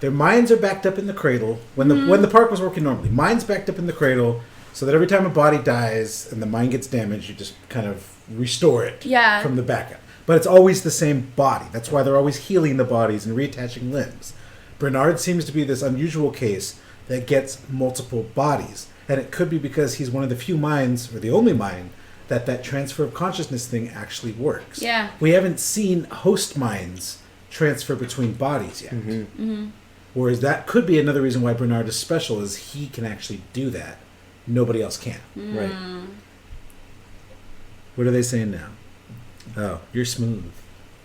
their minds are backed up in the cradle. When the park was working normally, minds backed up in the cradle, so that every time a body dies and the mind gets damaged, you just kind of restore it from the backup. But it's always the same body. That's why they're always healing the bodies and reattaching limbs. Bernard seems to be this unusual case that gets multiple bodies. And it could be because he's one of the few minds, or the only mind, that transfer of consciousness thing actually works. Yeah. We haven't seen host minds transfer between bodies yet. Mm-hmm. Mm-hmm. Whereas that could be another reason why Bernard is special, is he can actually do that. Nobody else can. Right. What are they saying now? Oh, you're smooth.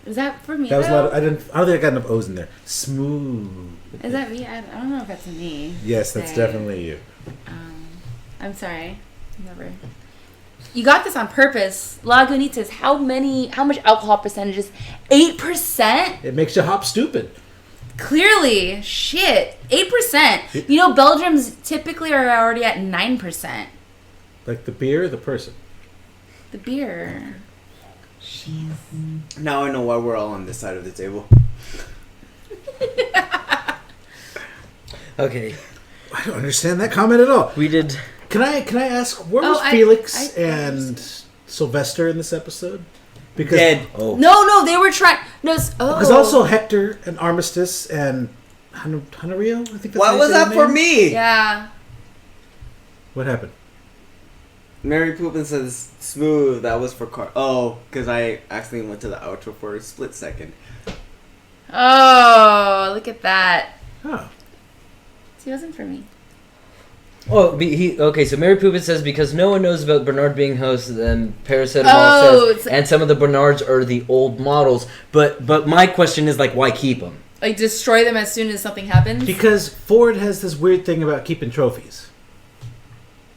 Is that for me? That was a lot. though? I don't think I got enough O's in there. Smooth. Is that me? I don't know if that's me. Yes, that's Say. definitely you. I'm sorry. Never. You got this on purpose. Lagunitas, how much alcohol percentage is 8%? It makes you hop stupid. Clearly. Shit. 8%. You know, Belgium's typically are already at 9%. Like the beer or the person? The beer. Now I know why we're all on this side of the table. Okay. I don't understand that comment at all. We did... Can I ask, where was Felix and Sylvester in this episode? Because Dead. Oh. No, they were trying... Because also Hector and Armistice and Hanario, I think that's What was that for me? Yeah. What happened? Mary Poopin says smooth. That was for car. Oh, because I accidentally went to the outro for a split second. Oh, look at that. Oh. See, it wasn't for me. Oh, okay. So Mary Poopin says because no one knows about Bernard being host, then Paracetamol says, and some of the Bernards are the old models. But my question is like, why keep them? Like destroy them as soon as something happens. Because Ford has this weird thing about keeping trophies.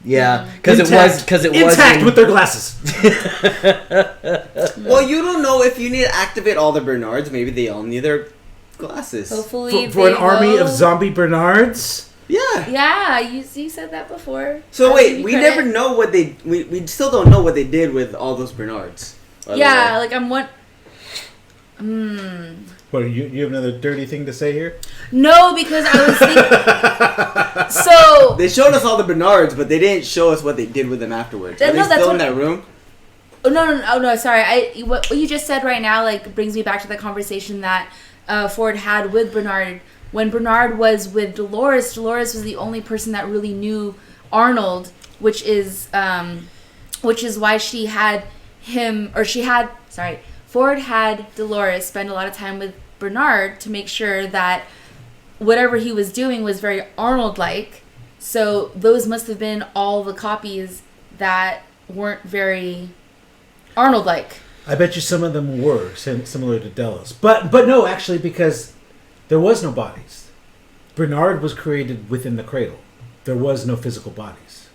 Yeah, because it was intact with their glasses. Well, you don't know if you need to activate all the Bernards. Maybe they all need their glasses. Hopefully, for an army of zombie Bernards. Yeah. Yeah, you said that before. So wait, we never know what they. We still don't know what they did with all those Bernards. Yeah, like I'm one. What, you have another dirty thing to say here? No, because I was thinking. So they showed us all the Bernards, but they didn't show us what they did with them afterwards. Are they still in that room? Oh no! Sorry, what you just said right now like brings me back to the conversation that Ford had with Bernard. When Bernard was with Dolores, Dolores was the only person that really knew Arnold, which is why she had him, or she had, sorry, Ford had Dolores spend a lot of time with Bernard to make sure that whatever he was doing was very Arnold-like. So those must have been all the copies that weren't very Arnold-like. I bet you some of them were similar to Delos. But no, actually, because there was no bodies. Bernard was created within the cradle. There was no physical bodies.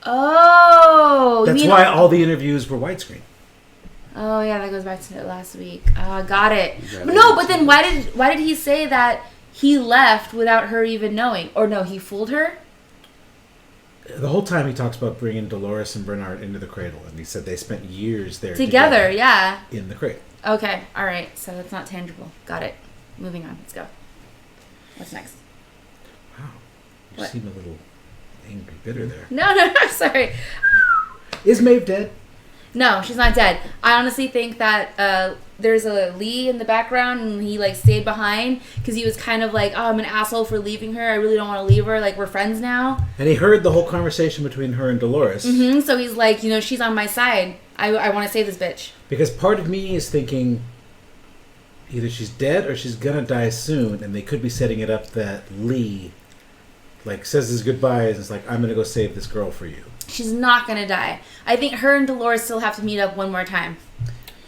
Oh! That's why all the interviews were widescreen. Oh yeah, that goes back to last week. Got it. But no, but then why did he say that he left without her even knowing? Or no, he fooled her? The whole time he talks about bringing Dolores and Bernard into the cradle, and he said they spent years there together. Yeah. In the cradle. Okay, all right. So it's not tangible. Got it. Moving on. Let's go. What's next? Wow, you seem a little angry, bitter there. No, I'm sorry. Is Maeve dead? No, she's not dead. I honestly think that there's a Lee in the background, and he like stayed behind because he was kind of like, oh, I'm an asshole for leaving her. I really don't want to leave her. Like, we're friends now. And he heard the whole conversation between her and Dolores. Mm-hmm. So he's like, she's on my side. I want to save this bitch. Because part of me is thinking either she's dead or she's gonna die soon, and they could be setting it up that Lee like says his goodbyes and is like, I'm gonna go save this girl for you. She's not gonna die. I think her and Dolores still have to meet up one more time.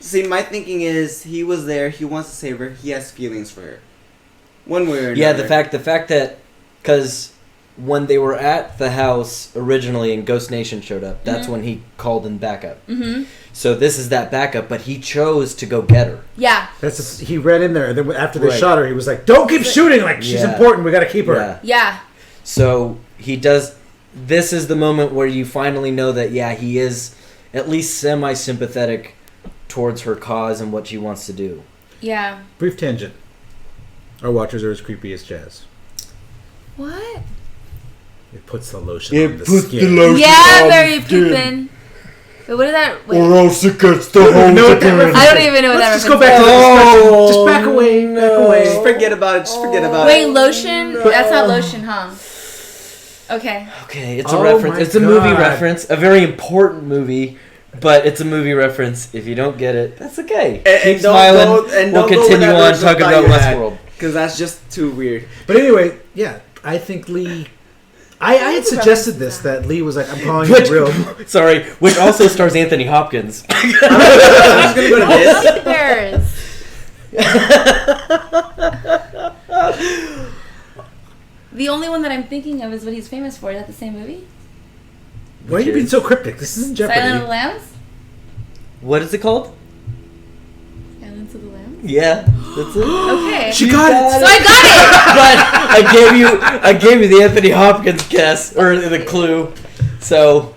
See, my thinking is he was there. He wants to save her. He has feelings for her, one way or another. Yeah, the fact that because when they were at the house originally and Ghost Nation showed up, that's when he called in backup. Mm-hmm. So this is that backup, but he chose to go get her. Yeah. He ran in there, and then after they shot her, he was like, "Don't keep shooting! Like she's important. We got to keep her." Yeah. So he does. This is the moment where you finally know that he is at least semi-sympathetic towards her cause and what she wants to do. Yeah. Brief tangent. Our watchers are as creepy as Jazz. What? It puts the lotion on the skin. Yeah, very poopin'. But what is that? Wait. Or else it gets the whole I don't even know what that Let's just go back to the discussion. Just back away. Back away. Just forget about it. Wait, lotion? That's not lotion, huh? Okay. Okay, it's a reference. It's a movie reference. A very important movie. But it's a movie reference. If you don't get it, that's okay. Keep smiling. We'll continue on talking about Westworld. Because that's just too weird. But anyway, I think Lee... I had suggested this, that Lee was like, I'm calling you real. Sorry, which also stars Anthony Hopkins. I was going to go to this. The only one that I'm thinking of is what he's famous for. Is that the same movie? Why are you being so cryptic? This isn't Jeopardy. Silence of the Lambs? What is it called? Silence of the Lambs? Yeah, that's it. Okay. She got it. So I got it! But I gave you the Anthony Hopkins guess, or the clue. So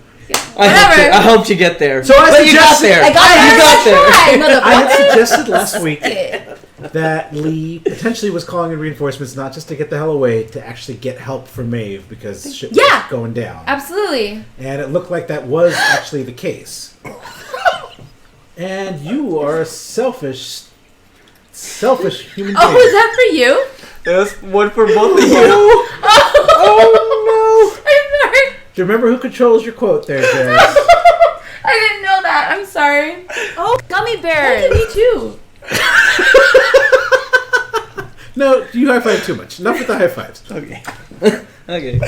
I helped you get there. So you got there. I got there. I had suggested last week that Lee potentially was calling in reinforcements not just to get the hell away, to actually get help for Maeve because shit was going down. Absolutely. And it looked like that was actually the case. And you are a selfish human being. Oh, is that for you? It was one for both of you. Oh no! I'm sorry. Do you remember who controls your quote there, Jazz? I'm sorry. Oh, gummy bears. Me too. No, you high five too much. Enough with the high fives. Okay. Okay.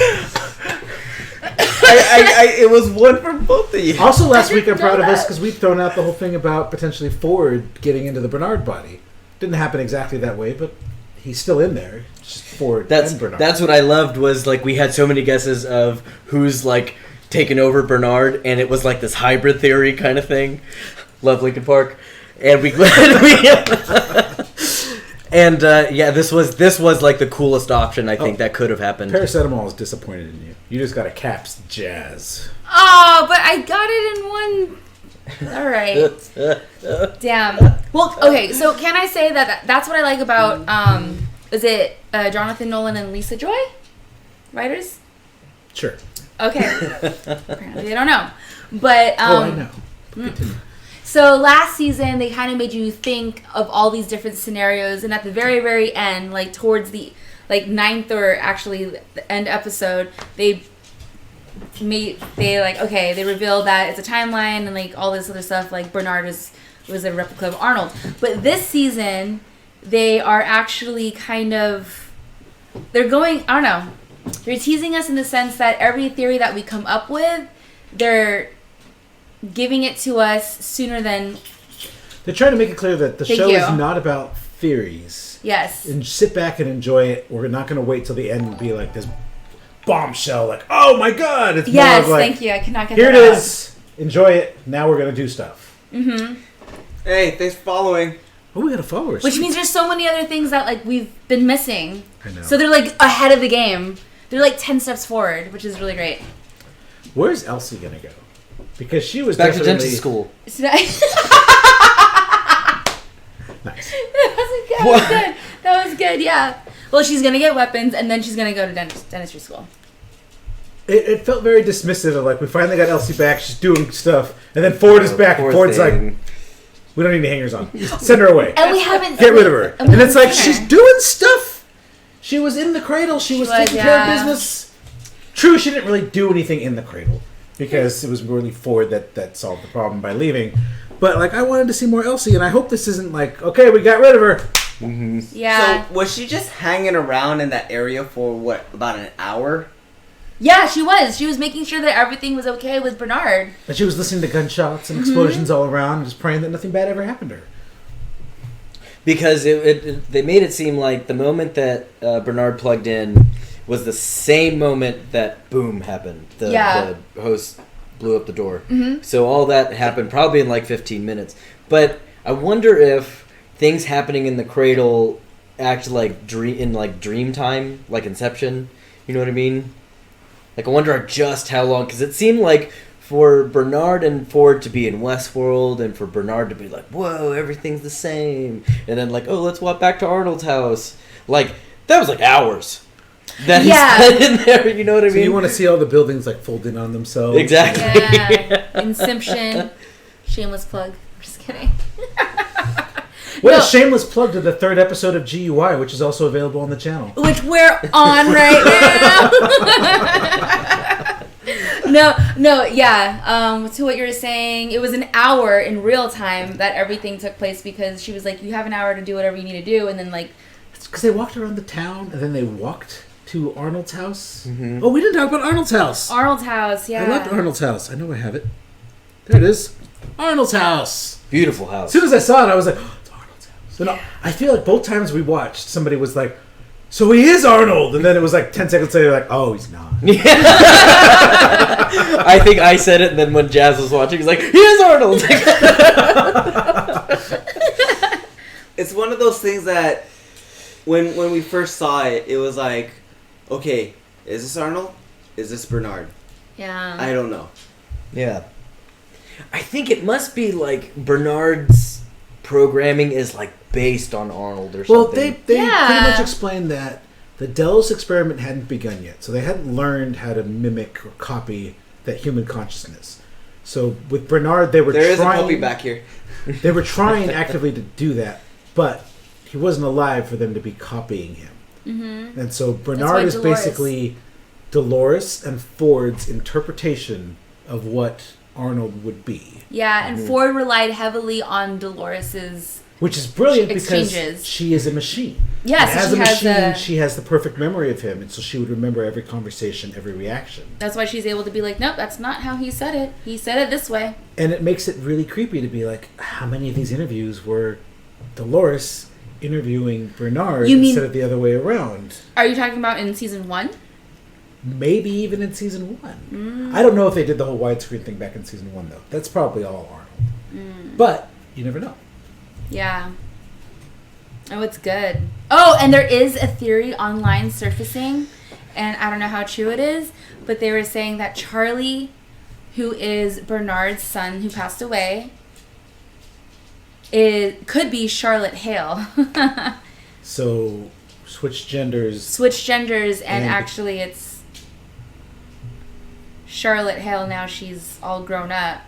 It was one for both of you. Also, last week I'm didn't know proud of us that. because we've thrown out the whole thing about potentially Ford getting into the Bernard body. Didn't happen exactly that way, but he's still in there. Just Ford and Bernard. That's what I loved was like we had so many guesses of who's like taken over Bernard, and it was like this hybrid theory kind of thing. Love Lincoln Park, and and this was like the coolest option I think that could have happened. Paracetamol is disappointed in you. You just got a Caps Jazz. Oh, but I got it in one. All right. Damn. Well, okay. So can I say that's what I like about is it Jonathan Nolan and Lisa Joy, writers? Sure. Okay. Apparently they don't know, but I know. Continue. So last season they kind of made you think of all these different scenarios, and at the very, very end, like towards the ninth or actually the end episode, they revealed that it's a timeline and like all this other stuff. Like Bernard was a replica of Arnold, but this season they are actually they're going. I don't know. They're teasing us in the sense that every theory that we come up with, they're giving it to us sooner than... They're trying to make it clear that the Thank show you. is not about theories. Yes. And sit back and enjoy it. We're not going to wait till the end and be like this bombshell, like, oh my god! It's more Yes, of like, thank you. I cannot get here that it out. is. Enjoy it. Now we're going to do stuff. Mm-hmm. Hey, thanks for following. Oh, we got a follower. Which means there's so many other things that like we've been missing. I know. So they're like ahead of the game. They're like 10 steps forward, which is really great. Where's Elsie going to go? Because she was Back to definitely... dentist school. So that Nice. was good. That was good, yeah. Well, she's going to get weapons, and then she's going to go to dentistry school. It felt very dismissive of like, we finally got Elsie back, she's doing stuff, and then Ford is back, and Poor Ford's like, thing. we don't need any hangers on. Send her away. And we haven't... Get rid of her. we And it's haven't like, seen she's her. doing stuff. She was in the cradle. She was was, taking care of yeah. business. True, she didn't really do anything in the cradle because it was really Ford that solved the problem by leaving. But like, I wanted to see more Elsie, and I hope this isn't like, okay, we got rid of her. Mm-hmm. Yeah. So was she just hanging around in that area for what, about an hour? Yeah, she was. She was making sure that everything was okay with Bernard. And she was listening to gunshots and explosions all around, just praying that nothing bad ever happened to her. Because they made it seem like the moment that Bernard plugged in was the same moment that boom happened. The host blew up the door. Mm-hmm. So all that happened probably in like 15 minutes. But I wonder if things happening in the cradle act like dream time, like Inception. You know what I mean? Like I wonder just how long, because it seemed like for Bernard and Ford to be in Westworld, and for Bernard to be like, whoa, everything's the same, and then like, oh, let's walk back to Arnold's house. Like that was like hours that he spent in there. You know what I mean? So you want to see all the buildings like fold in on themselves. Exactly. Yeah. Inception. Shameless plug. Just kidding. What a shameless plug to the 3rd episode of GUI, which is also available on the channel. Which we're on right now. Yeah. To what you were saying, it was an hour in real time that everything took place because she was like, you have an hour to do whatever you need to do. And then like... It's because they walked around the town and then they walked to Arnold's house. Mm-hmm. Oh, we didn't talk about Arnold's house. Arnold's house, yeah. I loved Arnold's house. I know I have it. There it is. Arnold's house. Beautiful house. As soon as I saw it, I was like, oh, it's Arnold's house. And I feel like both times we watched, somebody was like, so he is Arnold. And then it was like 10 seconds later, like, oh, he's not. I think I said it, and then when Jazz was watching, he's like, he is Arnold. It's one of those things that when we first saw it, it was like, okay, is this Arnold? Is this Bernard? Yeah. I don't know. Yeah. I think it must be like Bernard's programming is like based on Arnold or something. Well, they pretty Yeah. much explained that the Delos experiment hadn't begun yet. So they hadn't learned how to mimic or copy that human consciousness. So with Bernard, they were There is a trying... puppy back here. They were trying actively to do that, but he wasn't alive for them to be copying him. Mm-hmm. And so why Bernard is Dolores- basically Dolores and Ford's interpretation of what Arnold would be. Yeah, and Ford relied heavily on Dolores's... Which is brilliant exchanges. because she is a machine. Yes, and as she a has machine, she has the perfect memory of him, and so she would remember every conversation, every reaction. That's why she's able to be like, nope, that's not how he said it. He said it this way. And it makes it really creepy to be like, how many of these interviews were Dolores interviewing Bernard instead of the other way around? Are you talking about in season 1? Maybe even in season 1. I don't know if they did the whole widescreen thing back in season 1, though. That's probably all Arnold. But you never know. Yeah. Oh, it's good. Oh, and there is a theory online surfacing, and I don't know how true it is, but they were saying that Charlie, who is Bernard's son who passed away, could be Charlotte Hale. So, switch genders. And actually it's Charlotte Hale now. She's all grown up.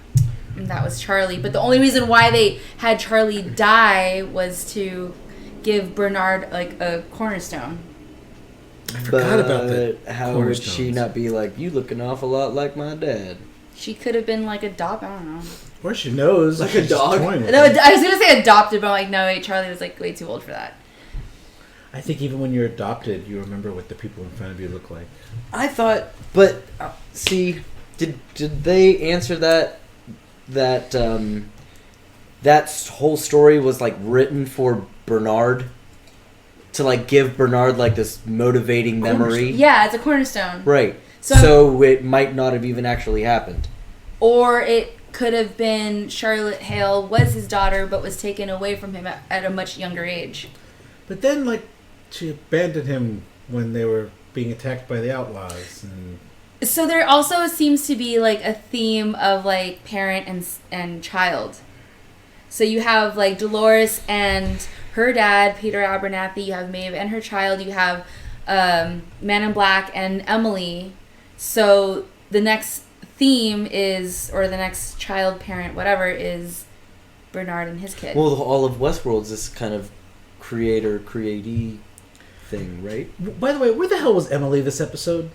And that was Charlie. But the only reason why they had Charlie die was to give Bernard, like, a cornerstone. I forgot about that. How would she not be like, you look an awful lot like my dad? She could have been, like, adopted. I don't know. Or she knows. Like a dog? No, I was going to say adopted, but I'm like, no, wait, Charlie was, like, way too old for that. I think even when you're adopted, you remember what the people in front of you look like. I thought, but see, did they answer that whole story was like written for Bernard to like give Bernard like this motivating memory? Yeah, it's a cornerstone. Right. So it might not have even actually happened. Or it could have been Charlotte Hale was his daughter but was taken away from him at a much younger age. But then, like, she abandoned him when they were being attacked by the outlaws. And so there also seems to be, like, a theme of, like, parent and child. So you have, like, Dolores and her dad, Peter Abernathy. You have Maeve and her child. You have Man in Black and Emily. So the next theme is, or the next child, parent, whatever, is Bernard and his kid. Well, all of Westworld's this kind of createe thing, right? By the way, where the hell was Emily this episode?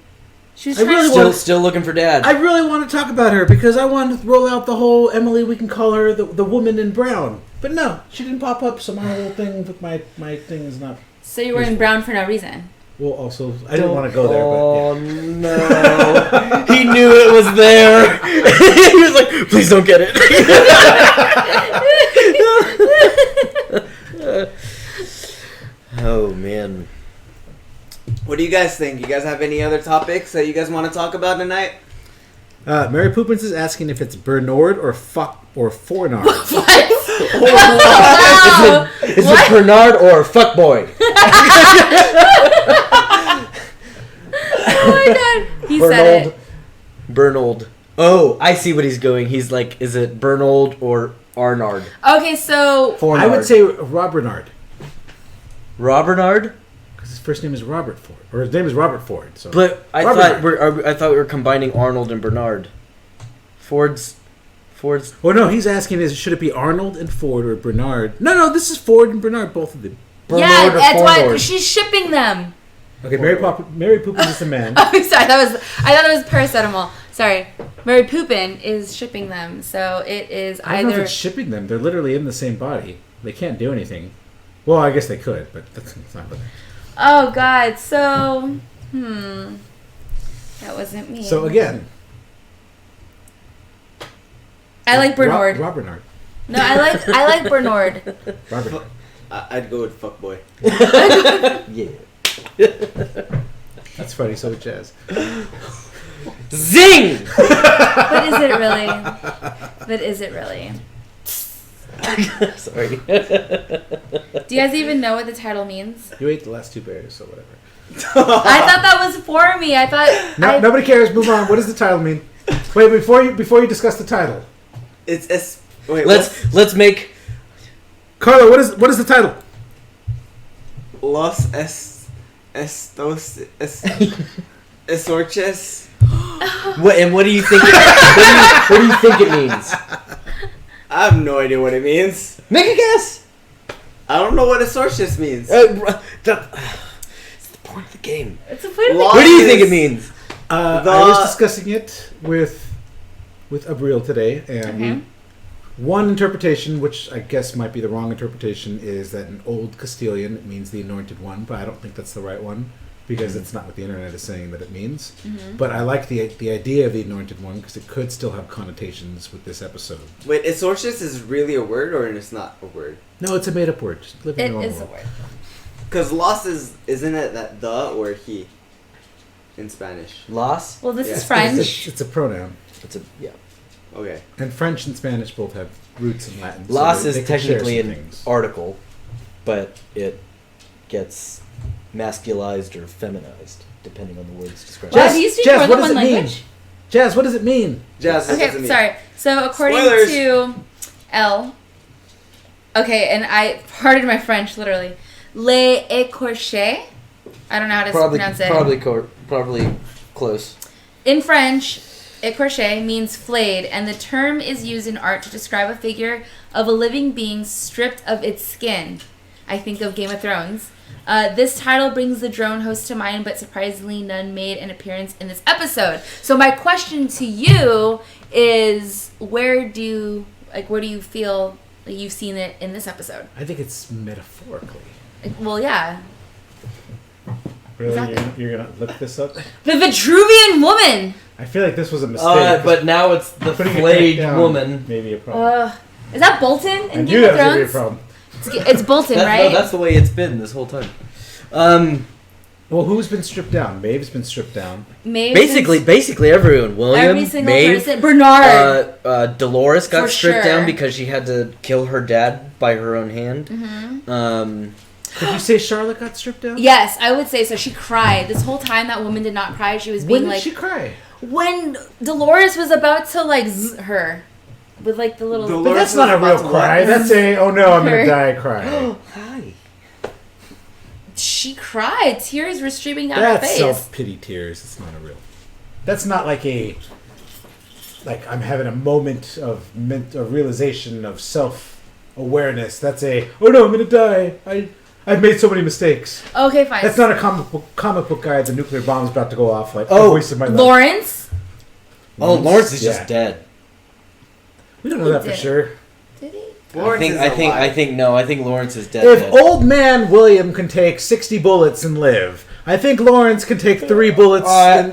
She was still looking for Dad. I really want to talk about her because I wanted to roll out the whole Emily, we can call her the woman in brown. But no, she didn't pop up, so my whole thing with my thing is not... So you're wearing brown for no reason. Well, also, I didn't want to go there, but yeah. No. He knew it was there. He was like, please don't get it. Oh, man. What do you guys think? You guys have any other topics that you guys want to talk about tonight? Mary Poopins is asking if it's Bernard or Fornard. What? Wow. Is it Bernard or fuckboy? Oh my god. He said it. Bernard. Oh, I see what he's going. He's like, is it Bernard or Arnard? Okay, so... Fornard. I would say Rob Bernard. Rob Bernard? Because his first name is Robert Ford. Or his name is Robert Ford. So. But I thought we were combining Arnold and Bernard. Ford's... Oh no, he's asking should it be Arnold and Ford or Bernard? No, this is Ford and Bernard, both of them. Bernard, yeah, that's why she's shipping them. Okay, Mary Poopins is the man. Oh, sorry, I thought it was paracetamol. Sorry, Mary Poopin is shipping them, so it is I don't know if it's shipping them. They're literally in the same body. They can't do anything. Well, I guess they could, but that's not what. Oh God, so that wasn't me. So again. I like Bernard. Rob Bernard. No, I like Bernard. Robert. I'd go with fuckboy. Yeah. That's funny. So Jazz. Zing! But is it really? Sorry. Do you guys even know what the title means? You ate the last two berries, so whatever. I thought that was for me. I thought. Nobody cares. Move on. What does the title mean? Wait, before you discuss the title. Let's make Carlo. What is the title? Los Escorches. What do you think? What do you think it means? I have no idea what it means. Make a guess. I don't know what Escorches means. It's the point of the game. It's the point of the game. What do you think it means? I was discussing it with with Abril today, and one interpretation, which I guess might be the wrong interpretation, is that in Old Castilian it means the Anointed One, but I don't think that's the right one because it's not what the internet is saying that it means. But I like the idea of the Anointed One because it could still have connotations with this episode. Wait, Escorches is really a word or it's not a word? No, it's a made-up word. Just live in It normal. is a word. Because lost isn't it that the or he in Spanish? Loss? Well, this Yeah. is French. It's a pronoun. Yeah. Okay. And French and Spanish both have roots in Latin. so Loss they is can share technically some an things. article, but it gets masculized or feminized, depending on the words described. Wow, do you speak more than one language? Jazz, what does it mean? Jazz, what does it Okay, mean? sorry. So according Spoilers. to L, okay, and pardon my French, literally. Les Ecorches. I don't know how to pronounce it. Probably close. In French, écorché means flayed, and the term is used in art to describe a figure of a living being stripped of its skin. I think of Game of Thrones. This title brings the drone host to mind, but surprisingly none made an appearance in this episode. So my question to you is, where do you feel like you've seen it in this episode? I think it's metaphorically. Well, yeah. Really? Exactly. You're going to look this up? The Vitruvian woman! I feel like this was a mistake. But now it's the Putting it flayed back down woman. may be a problem. Is that Bolton I in knew Game of that was going to be a Thrones? problem. It's Bolton, right? No, that's the way it's been this whole time. Well, who's been stripped down? Maeve's been stripped down. Maeve Basically everyone. William, every single Maeve, person. Bernard! Dolores got For stripped sure. down because she had to kill her dad by her own hand. Did you say Charlotte got stripped down? Yes, I would say so. She cried. This whole time that woman did not cry. She was being When did like... she cry? When Dolores was about to like her. With like the little... Dolores But that's not a was real about to cry. what? That's a, oh no, I'm going Her. to die cry. Hi. She cried. Tears were streaming down her That's face. self-pity tears. It's not a real... That's not like a... Like, I'm having a moment of realization of self-awareness. That's a, oh no, I'm going to die. I've made so many mistakes. Okay, fine. That's not a comic book guy. The nuclear bomb's about to go off. Like, Oh, the voice of my life. Lawrence? Oh, Lawrence is Yeah. just dead. We don't know that for did. sure. Did he? Lawrence is I alive. think Lawrence is dead. If old man William can take 60 bullets and live, I think Lawrence can take 3 bullets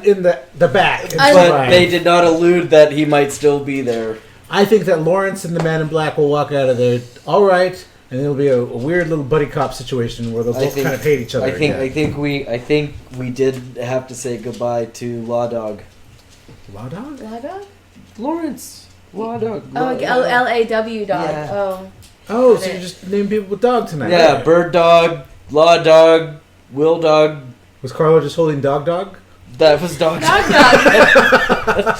in the back and I- But survive. they did not allude that he might still be there. I think that Lawrence and the Man in Black will walk out of there all right, and it'll be a weird little buddy cop situation where they'll both kind of hate each other. I again. think we did have to say goodbye to Law Dog. Law Dog? Lago? Lawrence. Law Dog. Oh, L-A-W dog. Yeah. Oh. Oh, so you just named people with dog tonight. Yeah, Right. Bird Dog, Law Dog, Will Dog. Was Carlo just holding dog? That was Dog. Dog dog.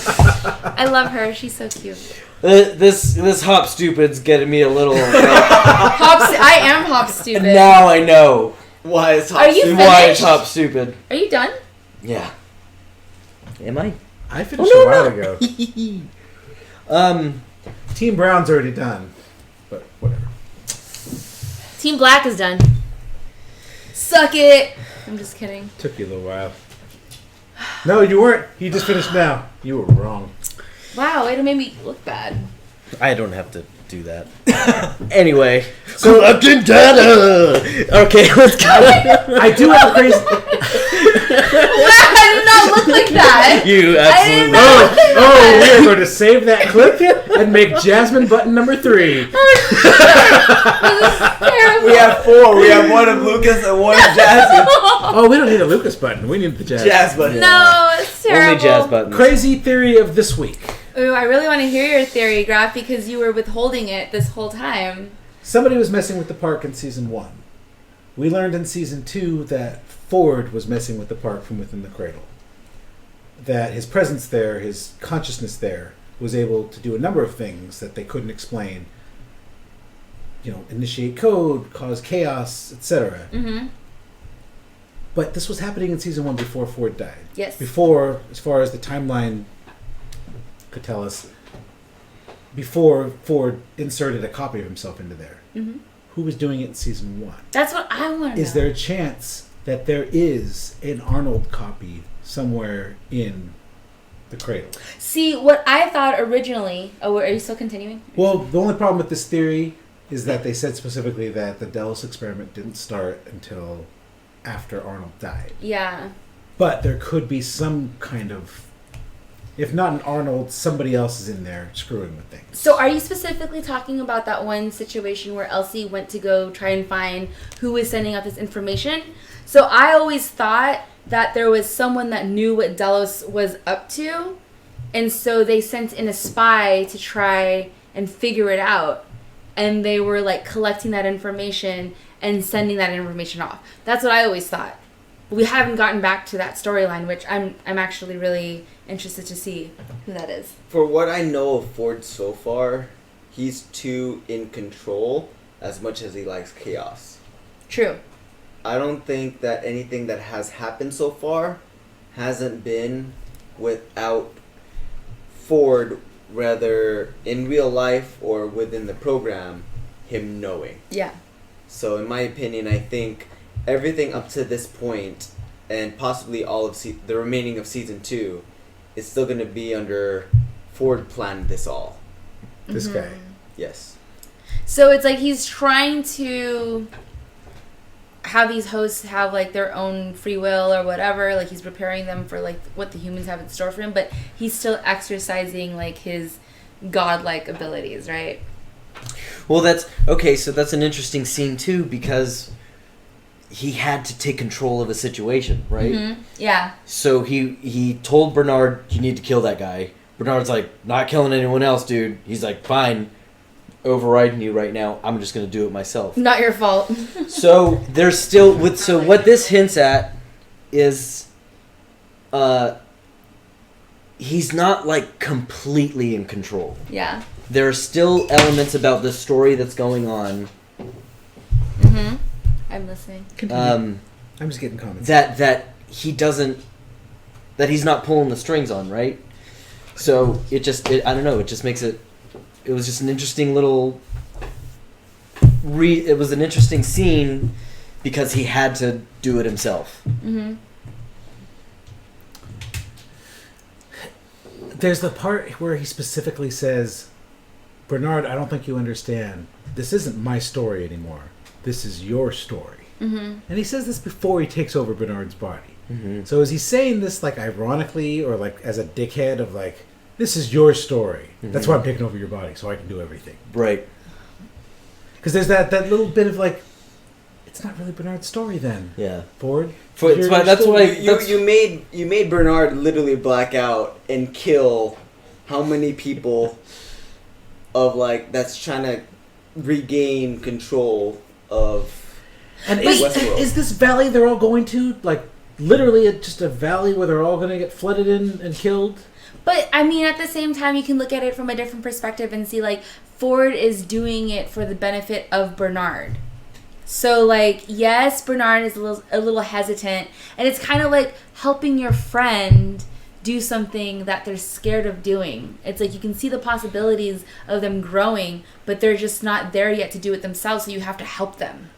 I love her. She's so cute. This hop stupid's getting me a little. I am hop stupid. Now I know Why is Are you why it's finished? hop stupid. Are you done? Yeah. Am I? I finished a while ago. Team Brown's already done, but whatever. Team Black is done. Suck it. I'm just kidding. Took you a little while. No, you weren't. You just finished now. You were wrong. Wow, it made me look bad. I don't have to do that. Anyway, collecting data. Okay, let's go. I do have a crazy. I did not look like that. You I didn't absolutely. know. Oh, we are going to save that clip and make Jasmine button number 3. This is terrible. We have 4. We have one of Lucas and one of Jasmine. Oh, we don't need a Lucas button. We need the Jazz. Jazz button. No, it's terrible. Only jazz buttons. Crazy theory of this week. Ooh, I really want to hear your theory, Graf, because you were withholding it this whole time. Somebody was messing with the park in season 1. We learned in season 2 that Ford was messing with the park from within the cradle. That his presence there, his consciousness there, was able to do a number of things that they couldn't explain. You know, initiate code, cause chaos, etc. Mm-hmm. But this was happening in season 1 before Ford died. Yes. Before, as far as the timeline could tell us, before Ford inserted a copy of himself into there. Mm-hmm. Who was doing it in season 1? That's what I want to know. Is there a chance that there is an Arnold copy somewhere in the cradle. See, what I thought originally... Oh, are you still continuing? Well, the only problem with this theory is that they said specifically that the Delos experiment didn't start until after Arnold died. Yeah. But there could be some kind of... If not an Arnold, somebody else is in there screwing with things. So are you specifically talking about that one situation where Elsie went to go try and find who was sending out this information? So I always thought that there was someone that knew what Delos was up to, and so they sent in a spy to try and figure it out, and they were like collecting that information and sending that information off. That's what I always thought. We haven't gotten back to that storyline, which I'm actually really interested to see who that is. For what I know of Ford so far, he's too in control as much as he likes chaos. True. I don't think that anything that has happened so far hasn't been without Ford, whether in real life or within the program, him knowing. Yeah. So in my opinion, I think everything up to this point, and possibly all of the remaining of season 2, is still going to be under Ford planned this all. This guy. Yes. So it's like he's trying to have these hosts have like their own free will or whatever. Like he's preparing them for like what the humans have in store for him, but he's still exercising like his godlike abilities, right? Well, that's okay. So that's an interesting scene too, because he had to take control of a situation, right? Mm-hmm. Yeah. So he told Bernard, "You need to kill that guy." Bernard's like, "Not killing anyone else, dude." He's like, "Fine, overriding you right now. I'm just gonna do it myself." Not your fault. So there's still with so what this hints at is, he's not like completely in control. Yeah. There are still elements about the story that's going on. Mm-hmm. I'm listening. I'm just getting comments. That he doesn't, that he's not pulling the strings on, right? So I don't know. It just makes it. It was just an interesting little. It was an interesting scene because he had to do it himself. Mm-hmm. There's the part where he specifically says, "Bernard, I don't think you understand. This isn't my story anymore. This is your story." Mm-hmm. And he says this before he takes over Bernard's body. Mm-hmm. So is he saying this like ironically or like as a dickhead of like, this is your story. Mm-hmm. That's why I'm taking over your body so I can do everything. Right. Because there's that little bit of like, it's not really Bernard's story then. Yeah. Ford. That's why You made Bernard literally black out and kill how many people of like that's trying to regain control of. And Westworld. is this valley they're all going to like literally just a valley where they're all going to get flooded in and killed? But I mean, at the same time, you can look at it from a different perspective and see like Ford is doing it for the benefit of Bernard. So like, yes, Bernard is a little hesitant, and it's kind of like helping your friend do something that they're scared of doing. It's like you can see the possibilities of them growing, but they're just not there yet to do it themselves, so you have to help them.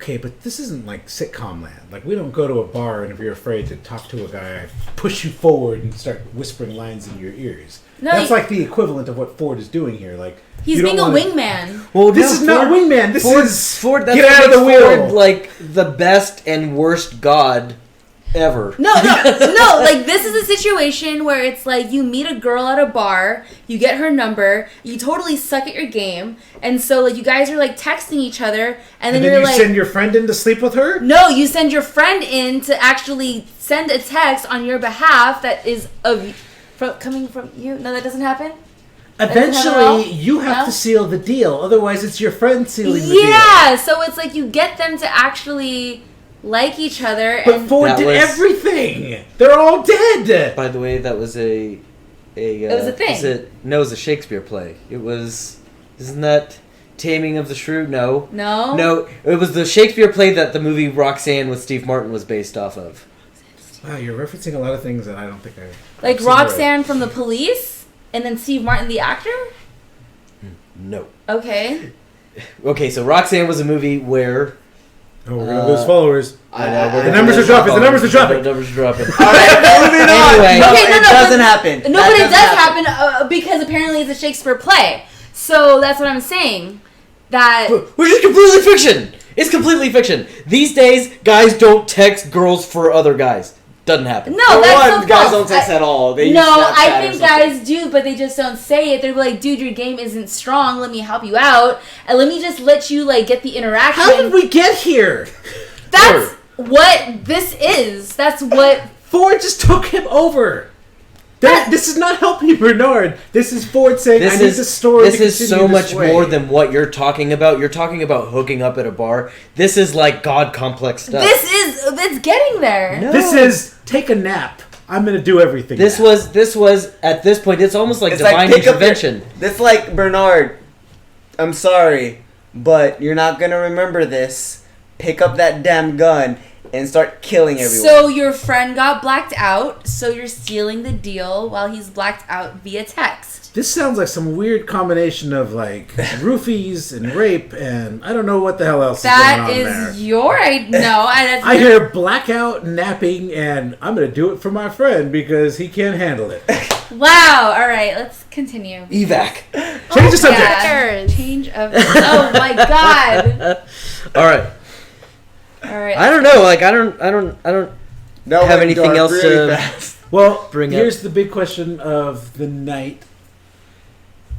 Okay, but this isn't like sitcom land. Like, we don't go to a bar and if you're afraid to talk to a guy, I push you forward and start whispering lines in your ears. No, That's like the equivalent of what Ford is doing here. Like, he's being a wingman. Well, This is not wingman. This is Ford. That's get what out of the makes wheel. Ford like the best and worst god ever. No. Like, this is a situation where it's like you meet a girl at a bar, you get her number, you totally suck at your game, and so like you guys are like texting each other, and then you you're like, send your friend in to sleep with her? no, you send your friend in to actually send a text on your behalf that is coming from you. No, that doesn't happen. Eventually, you have No? to seal the deal. Otherwise, it's your friend sealing the deal. Yeah, so it's like you get them to actually like each other, But and Ford That did was- everything. They're all dead. By the way, that was it was a thing. No, it was a Shakespeare play. It was. Isn't that Taming of the Shrew? No. No, it was the Shakespeare play that the movie Roxanne with Steve Martin was based off of. Wow, you're referencing a lot of things that I don't think I... like I've seen right. Roxanne from The Police, and then Steve Martin the actor. No. Okay. Okay, so Roxanne was a movie where Oh, we're gonna lose followers. I know. The numbers are dropping. The numbers are dropping. The numbers are dropping. All right, moving on. Anyway. No, Okay, no, it no, doesn't but- happen. No, That but it doesn't does happen because apparently it's a Shakespeare play. So that's what I'm saying. That Which is completely fiction. It's completely fiction. These days, guys don't text girls for other guys. Doesn't happen. no, For that's one, so guys false. don't text at all. They use No, Snapchat I or think something. guys do, but they just don't say it. They're like, dude, your game isn't strong. Let me help you out, and let me just let you like get the interaction. How did we get here? That's what this is. That's what. Ford just took him over. This is not helping Bernard. This is Ford saying, "I need the story." This is so much more than what you're talking about. You're talking about hooking up at a bar. This is like God complex stuff. It's getting there. No. This is take a nap. I'm gonna do everything. This now. was at this point. It's almost like It's divine pick up intervention. It's like, Bernard, I'm sorry, but you're not gonna remember this. Pick up that damn gun and start killing everyone. So your friend got blacked out, so you're sealing the deal while he's blacked out via text. This sounds like some weird combination of like roofies and rape and I don't know what the hell else That is going on there. is your idea. No, that's I hear blackout, napping, and I'm gonna do it for my friend because he can't handle it. Wow. All right, let's continue. Evac. Change the subject. Yeah. Change of. Oh my god. All right. All right. I don't know. Like I don't No, have wait, anything Dark, else really to- fast. Well, Bring here's the big question of the night.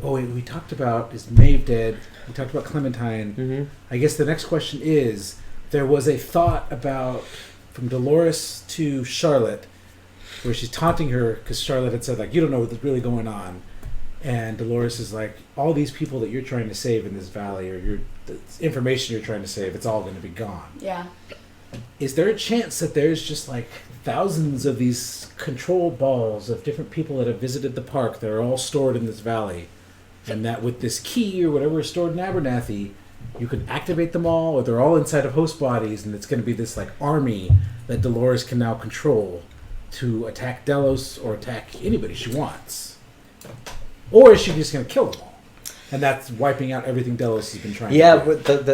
Oh wait, we talked about is Maeve dead? We talked about Clementine. Mm-hmm. I guess the next question is there was a thought about from Dolores to Charlotte where she's taunting her because Charlotte had said like you don't know what's really going on, and Dolores is like all these people that you're trying to save in this valley or the information you're trying to save, it's all going to be gone. Yeah. Is there a chance that there's just like thousands of these control balls of different people that have visited the park that are all stored in this valley, and that with this key or whatever is stored in Abernathy, you can activate them all, or they're all inside of host bodies, and it's going to be this like army that Dolores can now control to attack Delos or attack anybody she wants, or is she just going to kill them all, and that's wiping out everything Delos has been trying Yeah, to do? but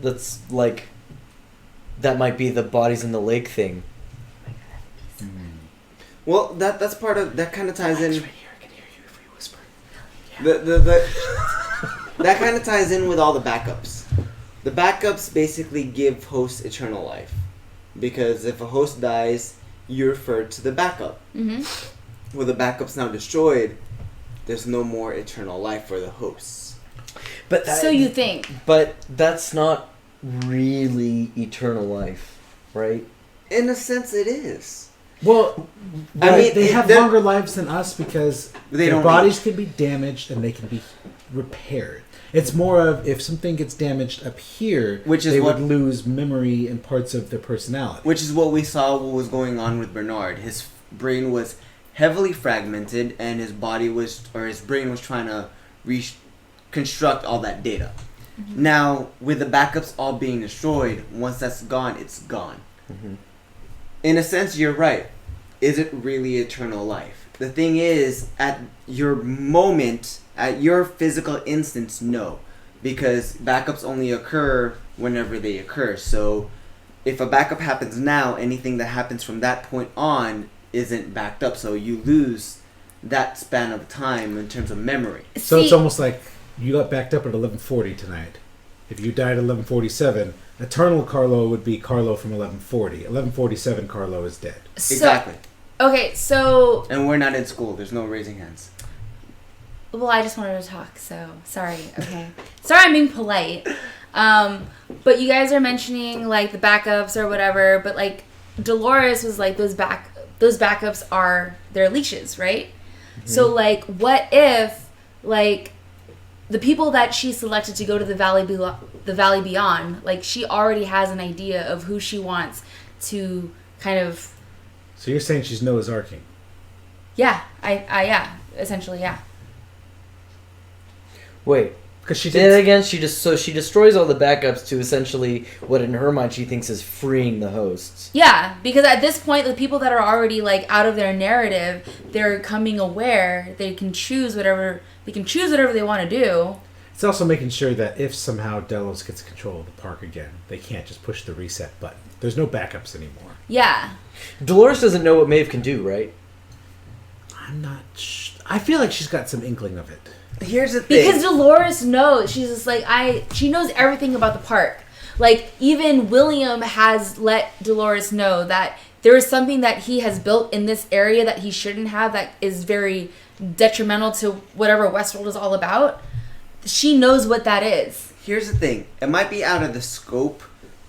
that's like that might be the bodies in the lake thing. Well, that's part of that. Kind of ties in. Right here, I can hear you if you whisper. That kind of ties in with all the backups. The backups basically give hosts eternal life, because if a host dies, you refer to the backup. Mm-hmm. Well, the backup's now destroyed. There's no more eternal life for the hosts. But So you think? But that's not really eternal life, right? In a sense, it is. Well, I mean, they have they're- longer lives than us because They their don't bodies age. can be damaged and they can be repaired. It's more of if something gets damaged up here, Which is they what- would lose memory and parts of their personality. Which is what we saw what was going on with Bernard. His brain was heavily fragmented, and his brain was trying to reconstruct all that data. Mm-hmm. Now, with the backups all being destroyed, once that's gone, it's gone. Mm-hmm. In a sense, you're right. Is it really eternal life? The thing is, at your moment, at your physical instance, no. Because backups only occur whenever they occur. So, if a backup happens now, anything that happens from that point on isn't backed up. So, you lose that span of time in terms of memory. So it's See- almost like you got backed up at 11:40 tonight. If you died at 11:47, eternal Carlo would be Carlo from 11:40. 11:47, Carlo is dead. Exactly. Okay, so And we're not in school. There's no raising hands. well, I just wanted to talk, so sorry. Okay, sorry, I'm being polite. But you guys are mentioning like the backups or whatever, but like Dolores was like those backups are their leashes, right? Mm-hmm. So like, what if like the people that she selected to go to the valley beyond, like she already has an idea of who she wants to kind of. So you're saying she's Noah's Arking. Yeah, yeah, essentially, yeah. Wait. Because she Say that did. again. She destroys all the backups to essentially what in her mind she thinks is freeing the hosts. Yeah, because at this point, the people that are already like out of their narrative, they're coming aware. They can choose whatever they want to do. It's also making sure that if somehow Delos gets control of the park again, they can't just push the reset button. There's no backups anymore. Yeah. Dolores doesn't know what Maeve can do, right? I'm not I feel like she's got some inkling of it. Here's the thing. Because Dolores knows. She's just like, she knows everything about the park. Like, even William has let Dolores know that there is something that he has built in this area that he shouldn't have, that is very detrimental to whatever Westworld is all about. She knows what that is. Here's the thing. It might be out of the scope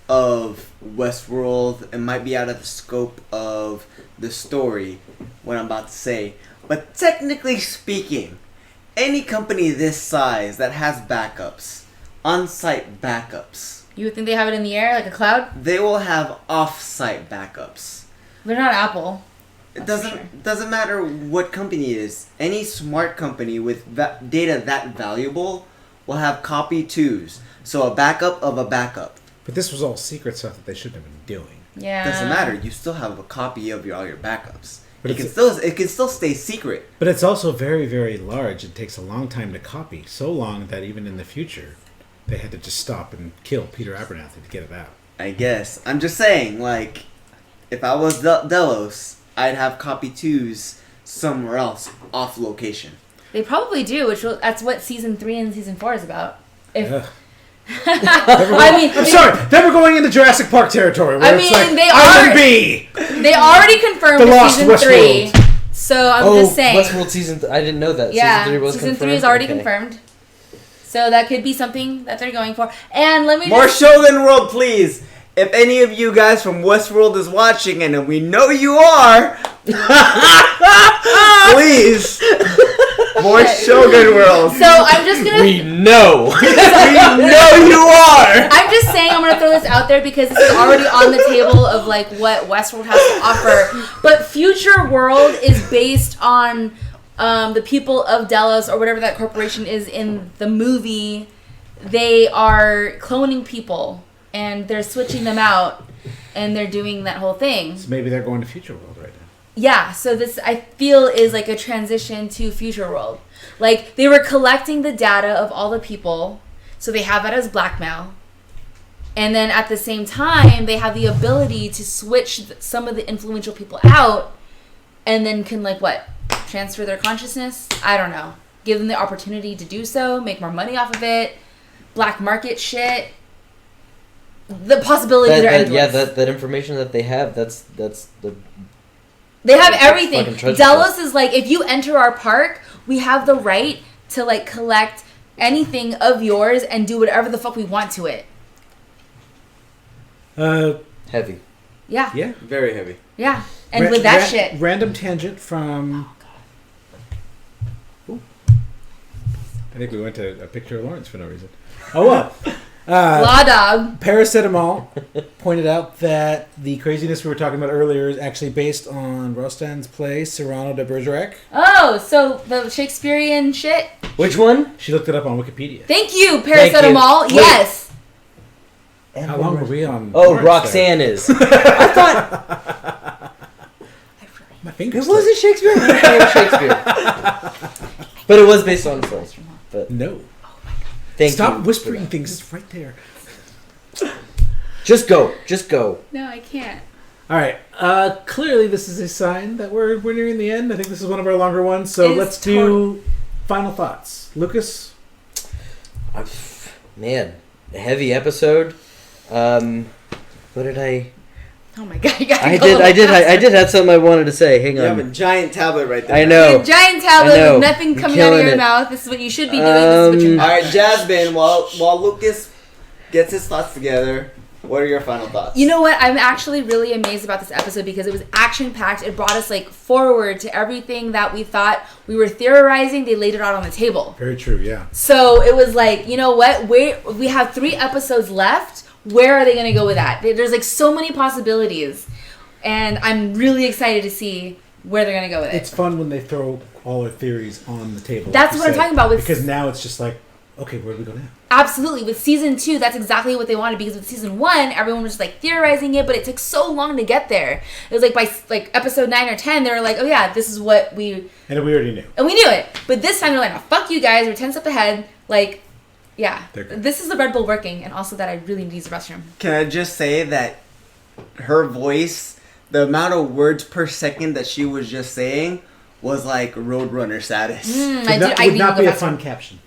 of Westworld. It might be out of the scope of the story, what I'm about to say. But technically speaking, any company this size that has backups, on-site backups, You would think they have it in the air, like a cloud? they will have off-site backups. They're not Apple. It doesn't matter what company it is. Any smart company with data that valuable will have copy twos. So a backup of a backup. But this was all secret stuff that they shouldn't have been doing. Yeah. Doesn't matter. You still have a copy of all your backups. But It can still stay secret. But it's also very, very large. It takes a long time to copy. So long that even in the future, they had to just stop and kill Peter Abernathy to get it out. I guess. I'm just saying, like, if I was Delos, I'd have copy twos somewhere else, off location. They probably do, that's what season 3 and season 4 is about. Ugh. I'm sorry, then we're going into Jurassic Park territory. Where it's like, they Island B! They already confirmed The with Lost season Westworld. 3. So I'm just saying. Westworld season. I didn't know that. Yeah, Season 3 was season confirmed. 3 is already Okay. confirmed. So that could be something that they're going for. And let me More just... Shogun World, please. If any of you guys from Westworld is watching, and we know you are, please. More Shogun World. So I'm just gonna... We know. We know you are. I'm just saying, I'm gonna throw this out there because this is already on the table of like what Westworld has to offer. But Future World is based on the people of Delos or whatever that corporation is in the movie. They are cloning people and they're switching them out and they're doing that whole thing. So maybe they're going to Future World right now. Yeah, so this, I feel, is like a transition to Future World. Like, they were collecting the data of all the people, so they have that as blackmail. And then at the same time, they have the ability to switch some of the influential people out, and then can, like, what? Transfer their consciousness? I don't know. Give them the opportunity to do so, make more money off of it, black market shit. The possibilities are endless. Yeah, that information that they have, that's the... They have It's everything. fucking treasure Delos is like, if you enter our park, we have the right to like collect anything of yours and do whatever the fuck we want to it. Heavy. Yeah. Yeah. Very heavy. Yeah. And with that shit. Random tangent from... Ooh. I think we went to a picture of Lawrence for no reason. Oh, well. Law dog. Paracetamol pointed out that the craziness we were talking about earlier is actually based on Rostand's play Cyrano de Bergerac. Oh, so the Shakespearean shit? Which one? She looked it up on Wikipedia. Thank you, paracetamol. Wait. Yes. How long were we on? Oh, Lawrence Roxanne there? is. I thought My fingers. it wasn't Shakespeare. It was Shakespeare. But it was based on a play. But No. thank Stop you whispering for that. things. It's right there. Just go. Just go. No, I can't. All right. Clearly, this is a sign that we're nearing the end. I think this is one of our longer ones. So It is let's do final thoughts. Lucas? Man, a heavy episode. What did I... Oh my god, you gotta I go did have something I wanted to say. Hang You have on. a giant tablet right there. I know. A giant tablet I know. with nothing I'm coming out of killing your it. mouth. This is what you should be doing. This is what you're All not. right, Jasmine. While Lucas gets his thoughts together, what are your final thoughts? You know what? I'm actually really amazed about this episode because it was action-packed. It brought us like forward to everything that we thought we were theorizing. They laid it out on the table. Very true, yeah. So it was like, you know what? We have 3 episodes left. Where are they going to go with that? There's like so many possibilities. And I'm really excited to see where they're going to go with it. It's fun when they throw all their theories on the table. That's like you what I'm said, talking about with- because now it's just like, okay, where do we go now? Absolutely. With season 2, that's exactly what they wanted because with season 1, everyone was just like theorizing it, but it took so long to get there. It was like by like episode 9 or 10, they were like, oh yeah, this is what we... And we already knew. And we knew it. But this time they're like, oh, fuck you guys, we're 10 steps ahead. Like, Yeah. They're good. This is the Red Bull working, and also that I really need to use the restroom. Can I just say that her voice, the amount of words per second that she was just saying, was like Roadrunner status. Would not be a fun caption.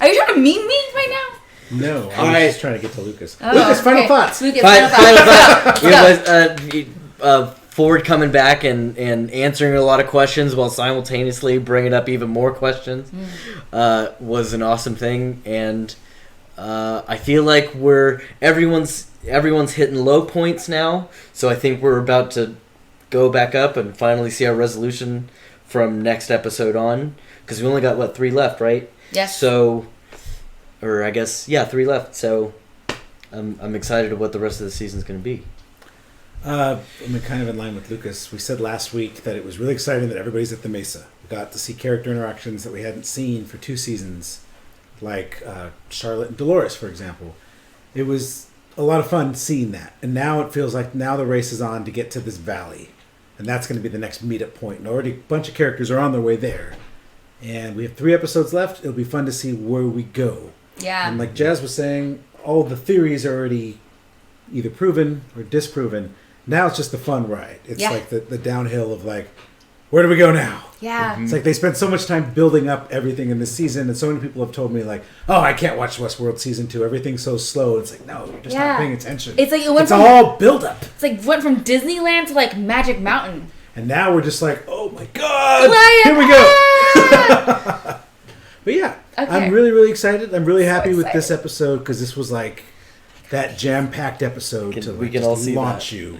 Are you trying to meme me right now? No, I All was right. just trying to get to Lucas. Oh, Lucas, final okay. thoughts. Lucas, Final thought. Let's go. It was Ford coming back and answering a lot of questions while simultaneously bringing up even more questions was an awesome thing, and I feel like everyone's hitting low points now, so I think we're about to go back up and finally see our resolution from next episode on, because we only got 3 left, right? Yes. So, or I guess 3 left. So I'm excited of what the rest of the season's going to be. I'm kind of in line with Lucas. We said last week that it was really exciting that everybody's at the Mesa. We got to see character interactions that we hadn't seen for 2 seasons, like Charlotte and Dolores, for example. It was a lot of fun seeing that. And now it feels like now the race is on to get to this valley. And that's going to be the next meetup point. And already a bunch of characters are on their way there. And we have 3 episodes left. It'll be fun to see where we go. Yeah. And like Jazz was saying, all the theories are already either proven or disproven. Now it's just the fun ride. It's like the downhill of like, where do we go now? Yeah. It's like they spent so much time building up everything in this season, and so many people have told me like, oh, I can't watch Westworld season 2. Everything's so slow. It's like, no, you're just not paying attention. It's like it's all build up. It's like went from Disneyland to like Magic Mountain. And now we're just like, oh my god, here we go. But yeah, I'm really, really excited. I'm really happy with this episode because this was like that jam-packed episode We can all see launch that. you.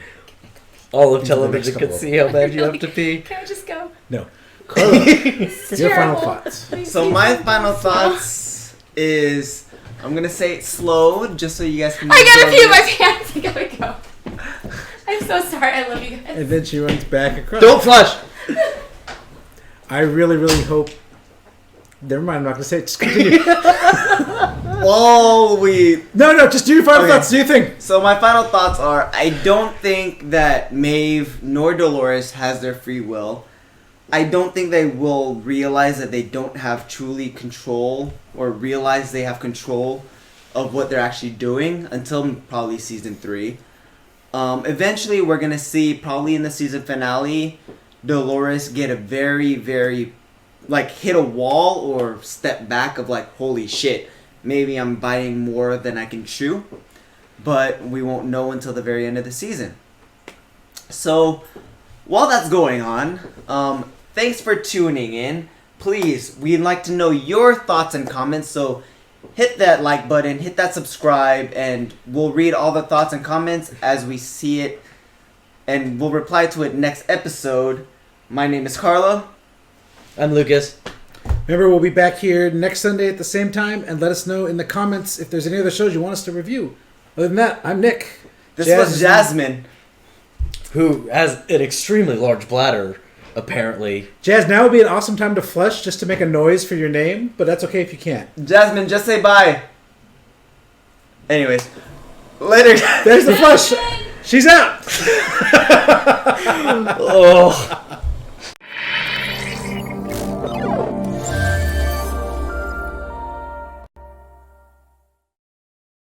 All of Into the television next could couple. see how bad you have to pee. Can I just go? No. Carla, This is your final terrible. thoughts. Please, So please, my please, final please. thoughts is, I'm gonna say it slow, just so you guys can. I gotta enjoy pee my this. pants. I gotta go. I'm so sorry. I love you guys. And then she runs back across. Don't flush! I really, really hope. Never mind, I'm not going to say it. Just continue. While we No, just do your final Okay. thoughts. Do your thing. So my final thoughts are: I don't think that Maeve nor Dolores has their free will. I don't think they will realize that they don't have truly control or realize they have control of what they're actually doing until probably season 3. Eventually, we're gonna see probably in the season finale, Dolores get a very, very hit a wall or step back of like, holy shit. Maybe I'm biting more than I can chew, but we won't know until the very end of the season. So, while that's going on, thanks for tuning in. Please, we'd like to know your thoughts and comments, so hit that like button, hit that subscribe, and we'll read all the thoughts and comments as we see it, and we'll reply to it next episode. My name is Carla. I'm Lucas. Remember, we'll be back here next Sunday at the same time, and let us know in the comments if there's any other shows you want us to review. Other than that, I'm Nick. This Jazz was is Jasmine. Who has an extremely large bladder, apparently. Jazz, now would be an awesome time to flush just to make a noise for your name, but that's okay if you can't. Jasmine, just say bye. Anyways, later. There's the flush. She's out. Oh.